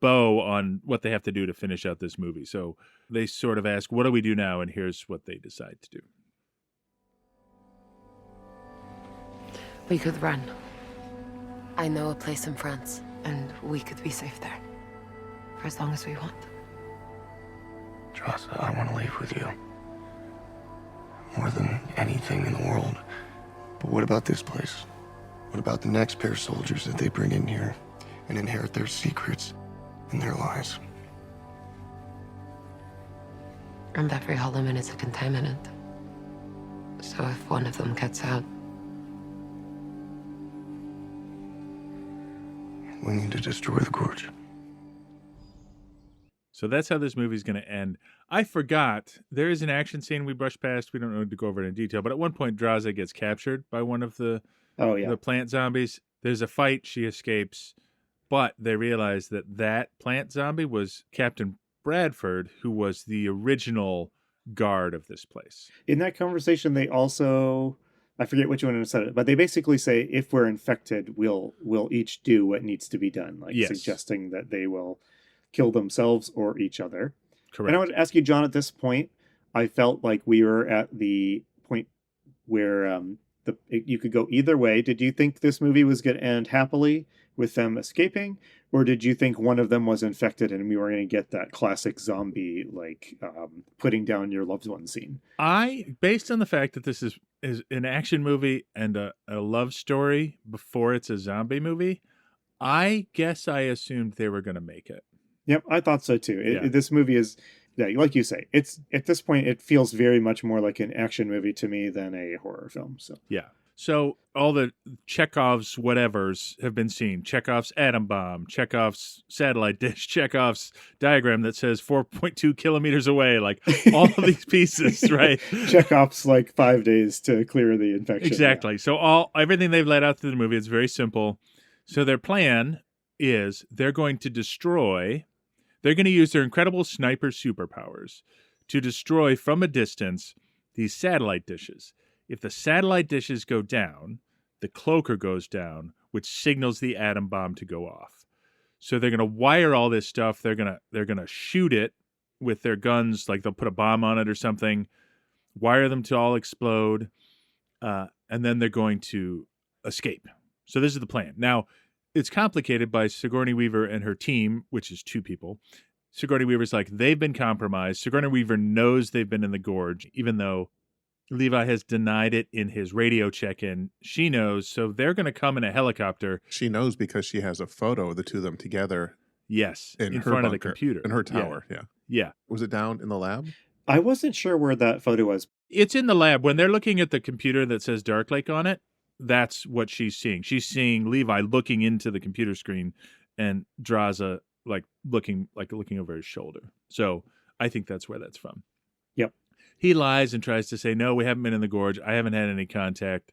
Speaker 1: bow on what they have to do to finish out this movie. So they sort of ask, what do we do now? And here's what they decide to do.
Speaker 6: We could run. I know a place in France, and we could be safe there. For as long as we want.
Speaker 4: Trust, I want to leave with you. More than anything in the world. But what about this place? What about the next pair of soldiers that they bring in here and inherit their secrets and their lies?
Speaker 6: And every element is a contaminant. So if one of them gets out,
Speaker 4: we need to destroy the gorge.
Speaker 1: So that's how this movie's going to end. I forgot, there is an action scene we brushed past. We don't need to go over it in detail, but at one point, Draza gets captured by one of the plant zombies. There's a fight. She escapes, but they realize that plant zombie was Captain Bradford, who was the original guard of this place.
Speaker 2: In that conversation, they also... I forget which one said it, but they basically say if we're infected, we'll each do what needs to be done, suggesting that they will kill themselves or each other.
Speaker 1: Correct.
Speaker 2: And I want to ask you, John, at this point, I felt like we were at the point where you could go either way. Did you think this movie was going to end happily with them escaping, or did you think one of them was infected and we were going to get that classic zombie putting down your loved one scene?
Speaker 1: Based on the fact that this is an action movie and a love story before it's a zombie movie, I guess I assumed they were going to make it.
Speaker 2: Yep, I thought so too. This movie is, like you say, it's at this point it feels very much more like an action movie to me than a horror film. So
Speaker 1: yeah. So all the Chekhov's whatevers have been seen. Chekhov's atom bomb, Chekhov's satellite dish, Chekhov's diagram that says 4.2 kilometers away, like all of these pieces, right?
Speaker 2: Chekhov's 5 days to clear the infection.
Speaker 1: Exactly.
Speaker 2: Yeah.
Speaker 1: So everything they've laid out through the movie, it's very simple. So their plan is they're going to use their incredible sniper superpowers to destroy from a distance these satellite dishes. If the satellite dishes go down, the cloaker goes down, which signals the atom bomb to go off. So they're going to wire all this stuff. They're going to shoot it with their guns, like they'll put a bomb on it or something, wire them to all explode, and then they're going to escape. So this is the plan. Now, it's complicated by Sigourney Weaver and her team, which is 2 people. Sigourney Weaver's like, they've been compromised. Sigourney Weaver knows they've been in the gorge, even though Levi has denied it in his radio check-in. She knows, so they're going to come in a helicopter.
Speaker 3: She knows because she has a photo of the two of them together.
Speaker 1: Yes,
Speaker 3: in
Speaker 1: front
Speaker 3: bunker,
Speaker 1: of the computer.
Speaker 3: in her tower,
Speaker 1: Yeah.
Speaker 3: Was it down in the lab?
Speaker 2: I wasn't sure where that photo was.
Speaker 1: It's in the lab. When they're looking at the computer that says Dark Lake on it, that's what she's seeing. She's seeing Levi looking into the computer screen and Draza looking over his shoulder. So I think that's where that's from.
Speaker 2: Yep.
Speaker 1: He lies and tries to say, no, we haven't been in the gorge. I haven't had any contact.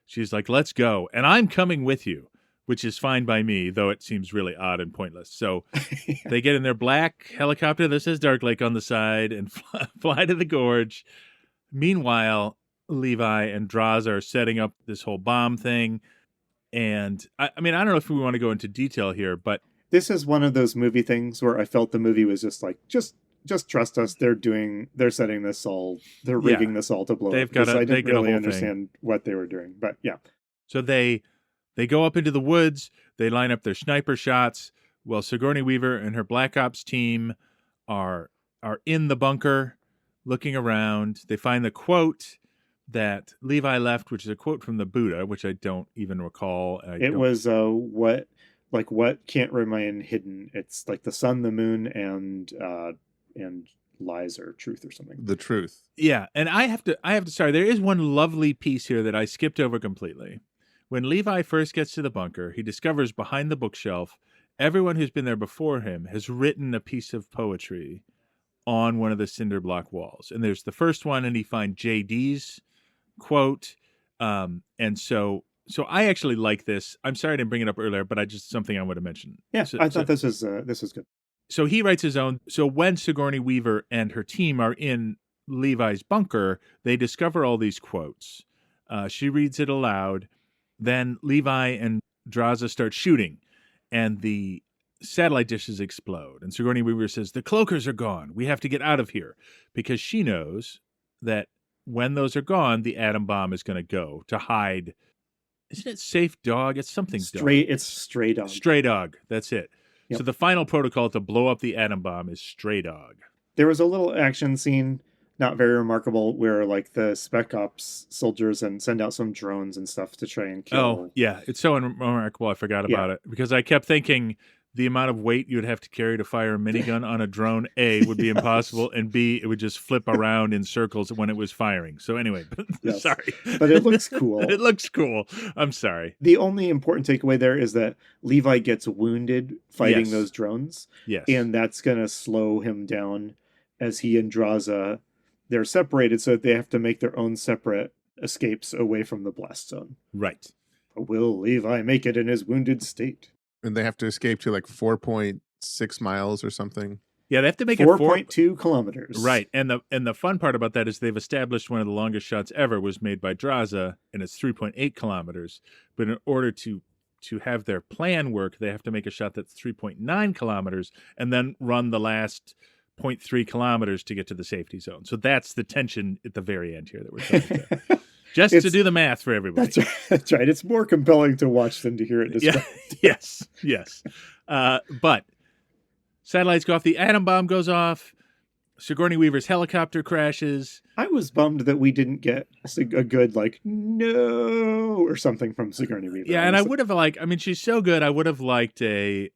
Speaker 1: she's like, let's go. And I'm coming with you, which is fine by me, though it seems really odd and pointless. So they get in their black helicopter that says Dark Lake on the side and fly to the gorge. Meanwhile, Levi and Draza are setting up this whole bomb thing. And I mean, I don't know if we want to go into detail here, but
Speaker 2: this is one of those movie things where I felt the movie was just like, just trust us. They're setting this all, they're rigging this all to blow up. I didn't really understand what they were doing, but yeah.
Speaker 1: So they go up into the woods. They line up their sniper shots. Well, Sigourney Weaver and her Black Ops team are in the bunker looking around. They find the quote that Levi left, which is a quote from the Buddha, which I don't even recall.
Speaker 2: Was what can't remain hidden. It's like the sun, the moon, and lies or truth or something.
Speaker 3: The truth.
Speaker 1: Yeah, and I have to sorry, there is one lovely piece here that I skipped over completely. When Levi first gets to the bunker, he discovers behind the bookshelf, everyone who's been there before him has written a piece of poetry on one of the cinder block walls. And there's the first one, and he finds JD's quote. And so I actually like this. I'm sorry I didn't bring it up earlier, but something I would have mentioned.
Speaker 2: Yeah, I thought this was good.
Speaker 1: So he writes his own. So when Sigourney Weaver and her team are in Levi's bunker, they discover all these quotes. She reads it aloud. Then Levi and Draza start shooting, and the satellite dishes explode. And Sigourney Weaver says, the cloakers are gone. We have to get out of here, because she knows that when those are gone, the atom bomb is going to go to hide. Isn't it Safe Dog? It's something
Speaker 2: Stray. It's Stray Dog.
Speaker 1: Stray Dog. That's it.
Speaker 2: Yep.
Speaker 1: So the final protocol to blow up the atom bomb is Stray Dog.
Speaker 2: There was a little action scene, not very remarkable, where like the Spec Ops soldiers and send out some drones and stuff to try and kill.
Speaker 1: Oh, yeah. It's so unremarkable. I forgot about it, because I kept thinking the amount of weight you would have to carry to fire a minigun on a drone, A, would be impossible, and B, it would just flip around in circles when it was firing. So anyway, sorry.
Speaker 2: But it looks cool.
Speaker 1: It looks cool. I'm sorry.
Speaker 2: The only important takeaway there is that Levi gets wounded fighting those drones.
Speaker 1: Yes.
Speaker 2: And that's going to slow him down as he and Draza, they're separated so that they have to make their own separate escapes away from the blast zone.
Speaker 1: Right.
Speaker 2: Will Levi make it in his wounded state?
Speaker 3: And they have to escape to like 4.6 miles or something.
Speaker 1: Yeah, they have to make it
Speaker 2: 4.2 kilometers.
Speaker 1: Right. And the fun part about that is they've established one of the longest shots ever was made by Draza, and it's 3.8 kilometers. But in order to have their plan work, they have to make a shot that's 3.9 kilometers and then run the last 0.3 kilometers to get to the safety zone. So that's the tension at the very end here that we're talking about. Just to do the math for everybody.
Speaker 2: That's right. It's more compelling to watch than to hear it described.
Speaker 1: Yeah. Yes. But satellites go off. The atom bomb goes off. Sigourney Weaver's helicopter crashes.
Speaker 2: I was bummed that we didn't get a good, like, no, or something from Sigourney Weaver.
Speaker 1: Yeah, and I would have she's so good, I would have liked a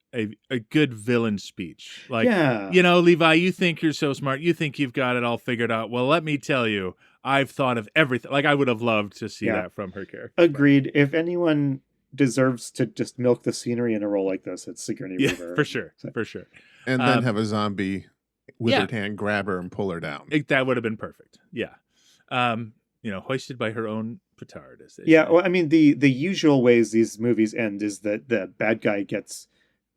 Speaker 1: good villain speech. Like, Levi, you think you're so smart. You think you've got it all figured out. Well, let me tell you, I've thought of everything. Like, I would have loved to see that from her character.
Speaker 2: Agreed. If anyone deserves to just milk the scenery in a role like this, it's Sigourney Weaver.
Speaker 1: For sure. For sure.
Speaker 3: And then have a zombie withered hand grab her and pull her down.
Speaker 1: That would have been perfect. Yeah. Hoisted by her own petard, as they say.
Speaker 2: Well, I mean, the usual ways these movies end is that the bad guy gets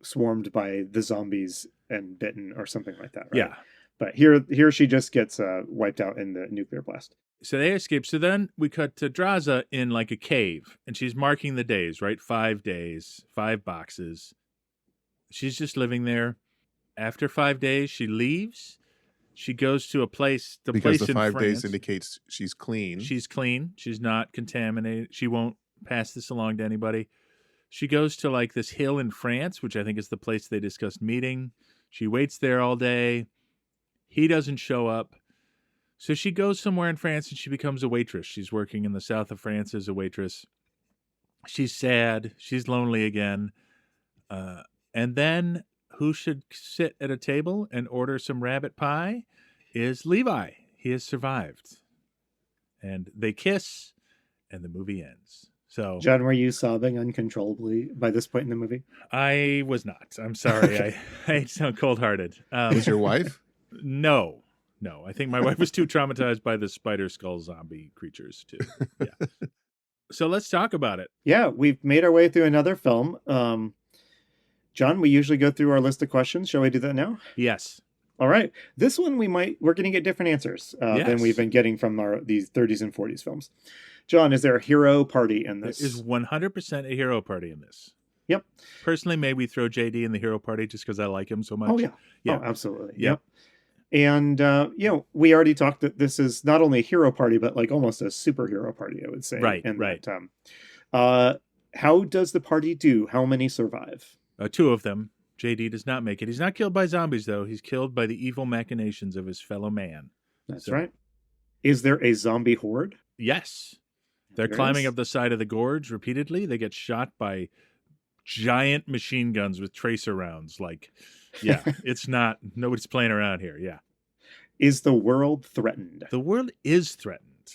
Speaker 2: swarmed by the zombies and bitten or something like that, right?
Speaker 1: Yeah.
Speaker 2: But here she just gets wiped out in the nuclear blast.
Speaker 1: So they escape. So then we cut to Draza in like a cave, and she's marking the days, right? 5 days, 5 boxes. She's just living there. After 5 days, she leaves. She goes to a place.
Speaker 3: Because the
Speaker 1: in
Speaker 3: 5
Speaker 1: France.
Speaker 3: days indicates she's clean.
Speaker 1: She's clean. She's not contaminated. She won't pass this along to anybody. She goes to like this hill in France, which I think is the place they discussed meeting. She waits there all day. He doesn't show up. So she goes somewhere in France and she becomes a waitress. She's working in the south of France as a waitress. She's sad. She's lonely again. And then who should sit at a table and order some rabbit pie is Levi. He has survived. And they kiss, and the movie ends. So,
Speaker 2: John, were you sobbing uncontrollably by this point in the movie?
Speaker 1: I was not. I'm sorry.
Speaker 2: Okay.
Speaker 1: I sound cold-hearted.
Speaker 3: Was your wife?
Speaker 1: No. I think my wife was too traumatized by the spider skull zombie creatures, too. Yeah. So let's talk about it.
Speaker 2: Yeah, we've made our way through another film. John, we usually go through our list of questions. Shall we do that now?
Speaker 1: Yes.
Speaker 2: All right. This one we're going to get different answers than we've been getting from these 30s and 40s films. John, is there a hero party in this?
Speaker 1: There is 100% a hero party in this.
Speaker 2: Yep.
Speaker 1: Personally, maybe we throw JD in the hero party just because I like him so much.
Speaker 2: Oh, yeah.
Speaker 1: Yeah.
Speaker 2: Oh, absolutely.
Speaker 1: Yep.
Speaker 2: And, we already talked that this is not only a hero party, but like almost a superhero party, I would say.
Speaker 1: Right,
Speaker 2: and
Speaker 1: right.
Speaker 2: How does the party do? How many survive?
Speaker 1: 2 of them. JD does not make it. He's not killed by zombies, though. He's killed by the evil machinations of his fellow man.
Speaker 2: That's right. Is there a zombie horde?
Speaker 1: Yes. They're climbing up the side of the gorge repeatedly. They get shot by giant machine guns with tracer rounds. It's not, nobody's playing around here. Yeah.
Speaker 2: Is the world threatened?
Speaker 1: The world is threatened.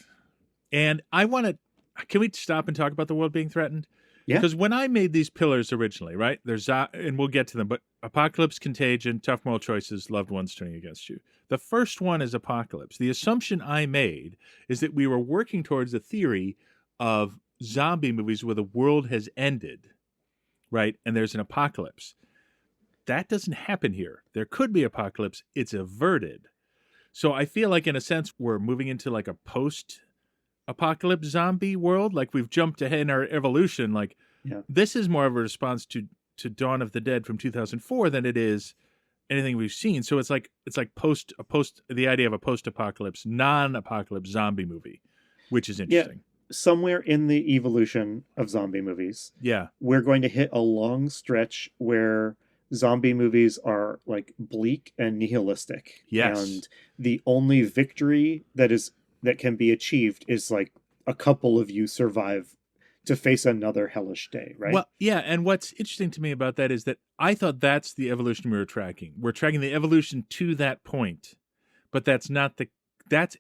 Speaker 1: And can we stop and talk about the world being threatened?
Speaker 2: Yeah.
Speaker 1: Because when I made these pillars originally, right, and we'll get to them, but apocalypse, contagion, tough moral choices, loved ones turning against you. The first one is apocalypse. The assumption I made is that we were working towards a theory of zombie movies where the world has ended, right, and there's an apocalypse. That doesn't happen here. There could be apocalypse. It's averted. So I feel like, in a sense, we're moving into like a post-apocalypse zombie world. Like we've jumped ahead in our evolution. This is more of a response to Dawn of the Dead from 2004 than it is anything we've seen. So it's like the idea of a post-apocalypse, non-apocalypse zombie movie, which is interesting.
Speaker 2: Yeah. Somewhere in the evolution of zombie movies, we're going to hit a long stretch where zombie movies are like bleak and nihilistic.
Speaker 1: Yes.
Speaker 2: And the only victory that can be achieved is like a couple of you survive to face another hellish day, right?
Speaker 1: Well, yeah, and what's interesting to me about that is that I thought that's the evolution we were tracking. We're tracking the evolution to that point, but that's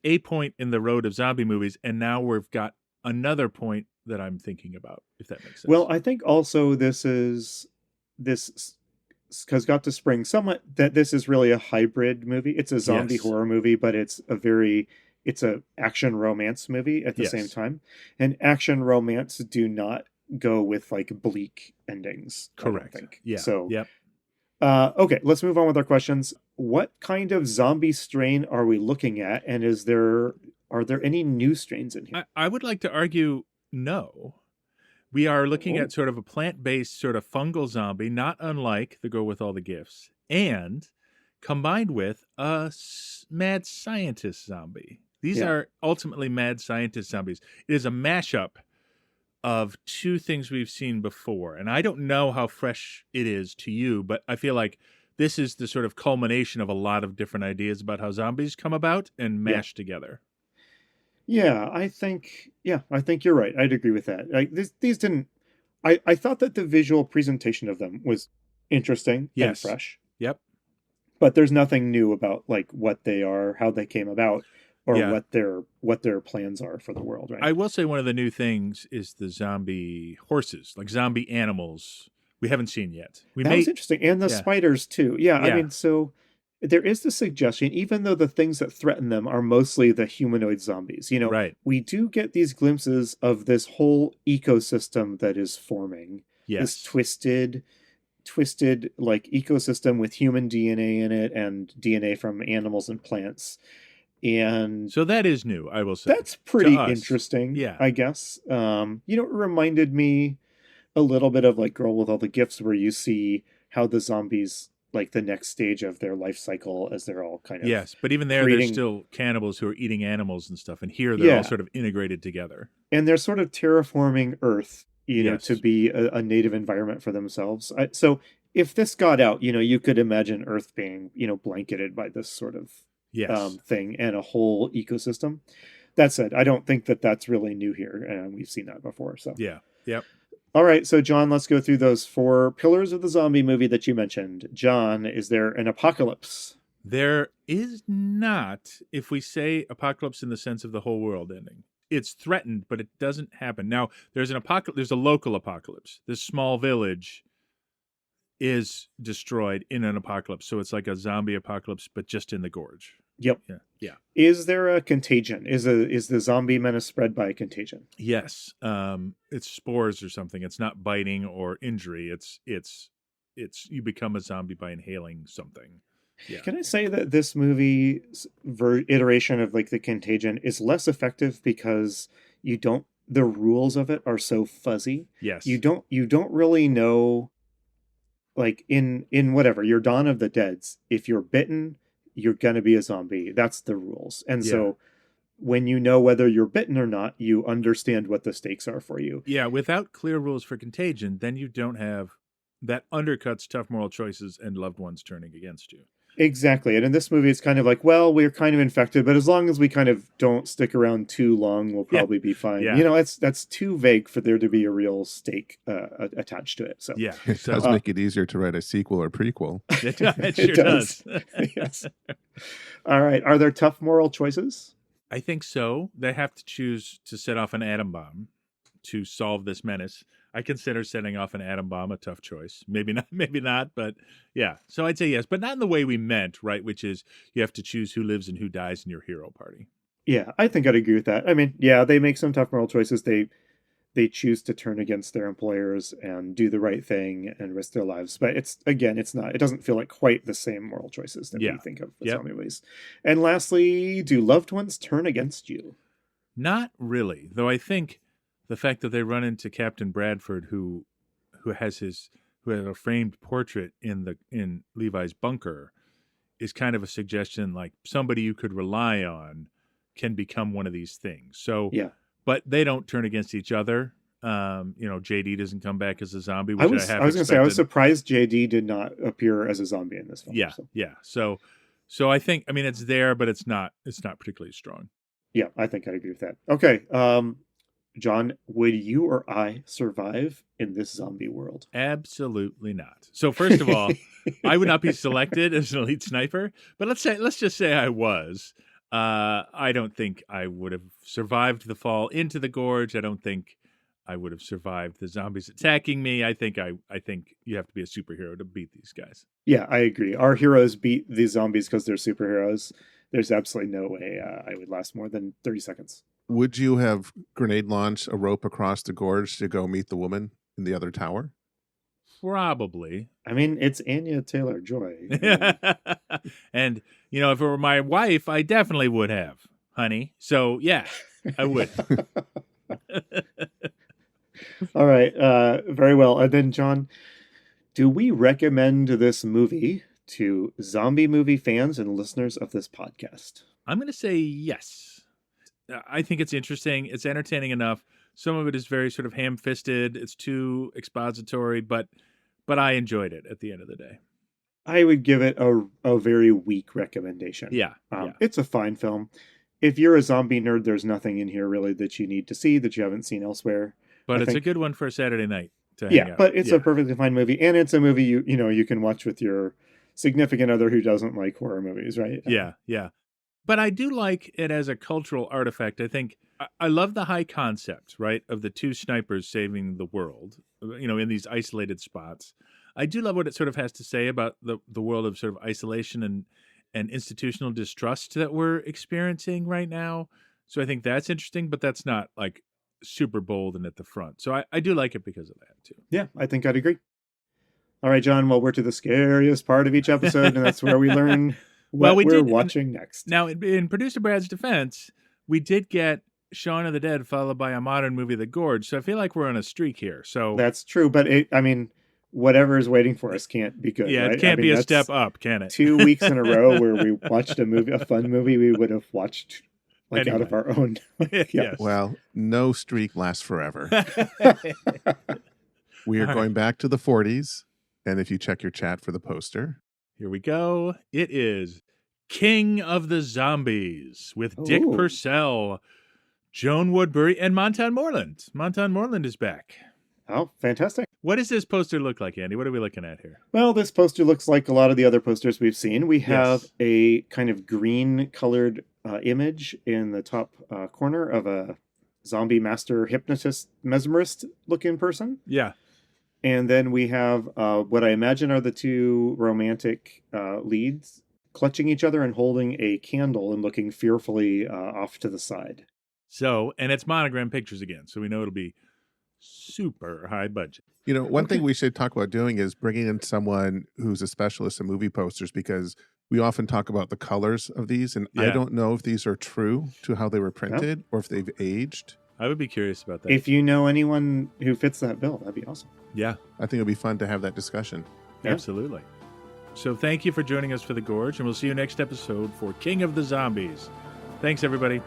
Speaker 1: a point in the road of zombie movies, and now we've got another point that I'm thinking about, if that makes sense.
Speaker 2: Well, I think also this has got to spring somewhat that this is really a hybrid movie. It's a zombie horror movie, but it's a action romance movie at the same time. And action romance do not go with like bleak endings.
Speaker 1: Correct.
Speaker 2: I think.
Speaker 1: Yeah.
Speaker 2: So,
Speaker 1: yep.
Speaker 2: Okay, let's move on with our questions. What kind of zombie strain are we looking at? And are there any new strains in here?
Speaker 1: I would like to argue no. We are looking at sort of a plant-based sort of fungal zombie, not unlike The Girl with All the Gifts, and combined with a mad scientist zombie. These are ultimately mad scientist zombies. It is a mashup of 2 things we've seen before. And I don't know how fresh it is to you, but I feel like this is the sort of culmination of a lot of different ideas about how zombies come about and mash together.
Speaker 2: Yeah, I think you're right. I'd agree with that. Like these didn't. I thought that the visual presentation of them was interesting and fresh.
Speaker 1: Yep.
Speaker 2: But there's nothing new about like what they are, how they came about, or what their plans are for the world. Right.
Speaker 1: I will say one of the new things is the zombie horses, like zombie animals. We haven't seen yet.
Speaker 2: That was interesting, and the spiders too. Yeah, I mean, so there is the suggestion, even though the things that threaten them are mostly the humanoid zombies, we do get these glimpses of this whole ecosystem that is forming.
Speaker 1: Yes.
Speaker 2: This twisted like ecosystem with human DNA in it and DNA from animals and plants. And
Speaker 1: so that is new, I will say.
Speaker 2: That's pretty interesting, I guess. It reminded me a little bit of like Girl with All the Gifts, where you see how the zombies, like the next stage of their life cycle, as they're all kind of
Speaker 1: but even there, they're still cannibals who are eating animals and stuff, and here they're all sort of integrated together, and
Speaker 2: they're sort of terraforming Earth, to be a native environment for themselves. So if this got out, you could imagine Earth being blanketed by this sort of thing and a whole ecosystem. That said, I don't think that that's really new here, and we've seen that before. So All right, so John, let's go through those 4 pillars of the zombie movie that you mentioned. John, is there an apocalypse?
Speaker 1: There is not, if we say apocalypse in the sense of the whole world ending. It's threatened, but it doesn't happen. Now, there's a local apocalypse. This small village is destroyed in an apocalypse. So it's like a zombie apocalypse, but just in the gorge.
Speaker 2: Yep.
Speaker 1: Yeah.
Speaker 2: Is there a contagion? Is the zombie menace spread by a contagion?
Speaker 1: Yes. It's spores or something. It's not biting or injury. It's you become a zombie by inhaling something. Yeah.
Speaker 2: Can I say that this movie's iteration of like the contagion is less effective because the rules of it are so fuzzy.
Speaker 1: Yes.
Speaker 2: You don't really know, like in whatever, your Dawn of the Deads, if you're bitten, you're gonna be a zombie. That's the rules. And so when you know whether you're bitten or not, you understand what the stakes are for you.
Speaker 1: Yeah, without clear rules for contagion, then you don't have that undercuts tough moral choices and loved ones turning against you.
Speaker 2: Exactly. And in this movie, it's kind of like, well, we're kind of infected, but as long as we kind of don't stick around too long, we'll probably be fine.
Speaker 1: Yeah.
Speaker 2: You know, that's too vague for there to be a real stake attached to it. So
Speaker 1: Yeah.
Speaker 3: It does make it easier to write a sequel or prequel.
Speaker 1: It sure does.
Speaker 2: Yes. All right. Are there tough moral choices?
Speaker 1: I think so. They have to choose to set off an atom bomb to solve this menace. I consider setting off an atom bomb a tough choice. Maybe not, but yeah. So I'd say yes, but not in the way we meant, right? Which is you have to choose who lives and who dies in your hero party.
Speaker 2: Yeah, I think I'd agree with that. I mean, yeah, they make some tough moral choices. They choose to turn against their employers and do the right thing and risk their lives. But it doesn't feel like quite the same moral choices that we think of with zombie movies. And lastly, do loved ones turn against you?
Speaker 1: Not really, though I think the fact that they run into Captain Bradford, who has a framed portrait in Levi's bunker, is kind of a suggestion, like somebody you could rely on can become one of these things. So
Speaker 2: yeah,
Speaker 1: but they don't turn against each other. JD doesn't come back as a zombie. Which
Speaker 2: I was going to say I was surprised JD did not appear as a zombie in this film.
Speaker 1: Yeah. So I think it's there, but it's not particularly strong.
Speaker 2: Yeah, I think I'd agree with that. Okay. John, would you or I survive in this zombie world?
Speaker 1: Absolutely not. So first of all, I would not be selected as an elite sniper, but let's just say I was. I don't think I would have survived the fall into the gorge. I don't think I would have survived the zombies attacking me. I think you have to be a superhero to beat these guys.
Speaker 2: Yeah, I agree. Our heroes beat these zombies because they're superheroes. There's absolutely no way I would last more than 30 seconds.
Speaker 3: Would you have grenade launched a rope across the gorge to go meet the woman in the other tower?
Speaker 1: Probably.
Speaker 2: I mean, it's Anya Taylor-Joy.
Speaker 1: And, if it were my wife, I definitely would have, honey. So, yeah, I would.
Speaker 2: All right. Very well. And then, John, do we recommend this movie to zombie movie fans and listeners of this podcast?
Speaker 1: I'm going to say yes. I think it's interesting. It's entertaining enough. Some of it is very sort of ham-fisted. It's too expository, but I enjoyed it at the end of the day.
Speaker 2: I would give it a very weak recommendation.
Speaker 1: Yeah.
Speaker 2: It's a fine film. If you're a zombie nerd, there's nothing in here really that you need to see that you haven't seen elsewhere.
Speaker 1: But it's a good one for a Saturday night to hang out.
Speaker 2: But it's a perfectly fine movie, and it's a movie you can watch with your significant other who doesn't like horror movies, right?
Speaker 1: Yeah. But I do like it as a cultural artifact. I think I love the high concept, right, of the two snipers saving the world, in these isolated spots. I do love what it sort of has to say about the world of sort of isolation and institutional distrust that we're experiencing right now. So I think that's interesting, but that's not like super bold and at the front. So I do like it because of that too.
Speaker 2: Yeah, I think I'd agree. All right, John, well, we're to the scariest part of each episode, and that's where we learn what we're watching next.
Speaker 1: Now, in producer Brad's defense, we did get Shaun of the Dead followed by a modern movie, The Gorge. So I feel like we're on a streak here. So
Speaker 2: that's true, but whatever is waiting for us can't be good.
Speaker 1: Yeah,
Speaker 2: right?
Speaker 1: It can't be a step up, can it?
Speaker 2: 2 weeks in a row where we watched a fun movie we would have watched anyway. Out of our own.
Speaker 1: Yes.
Speaker 3: Well, no streak lasts forever. We are going back to the 40s, and if you check your chat for the poster.
Speaker 1: Here we go. It is King of the Zombies with Dick Purcell, Joan Woodbury, and Montan Moreland. Montan Moreland is back.
Speaker 2: Oh, fantastic.
Speaker 1: What does this poster look like, Andy? What are we looking at here?
Speaker 2: Well, this poster looks like a lot of the other posters we've seen. We have a kind of green-colored image in the top corner of a zombie master hypnotist, mesmerist-looking person.
Speaker 1: Yeah.
Speaker 2: And then we have what I imagine are the two romantic leads, clutching each other and holding a candle and looking fearfully off to the side.
Speaker 1: So, and it's Monogram Pictures again, so we know it'll be super high budget.
Speaker 3: You know, one thing we should talk about doing is bringing in someone who's a specialist in movie posters, because we often talk about the colors of these, and I don't know if these are true to how they were printed or if they've aged.
Speaker 1: I would be curious about that.
Speaker 2: If you know anyone who fits that bill, that'd be awesome.
Speaker 1: Yeah.
Speaker 3: I think it'd be fun to have that discussion.
Speaker 2: Yeah.
Speaker 1: Absolutely. So thank you for joining us for The Gorge, and we'll see you next episode for King of the Zombies. Thanks, everybody.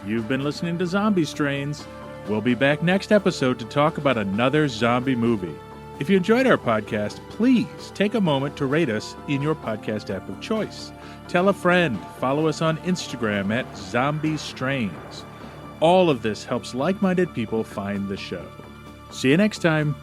Speaker 1: You've been listening to Zombie Strains. We'll be back next episode to talk about another zombie movie. If you enjoyed our podcast, please take a moment to rate us in your podcast app of choice. Tell a friend. Follow us on Instagram at zombiestrains. All of this helps like-minded people find the show. See you next time.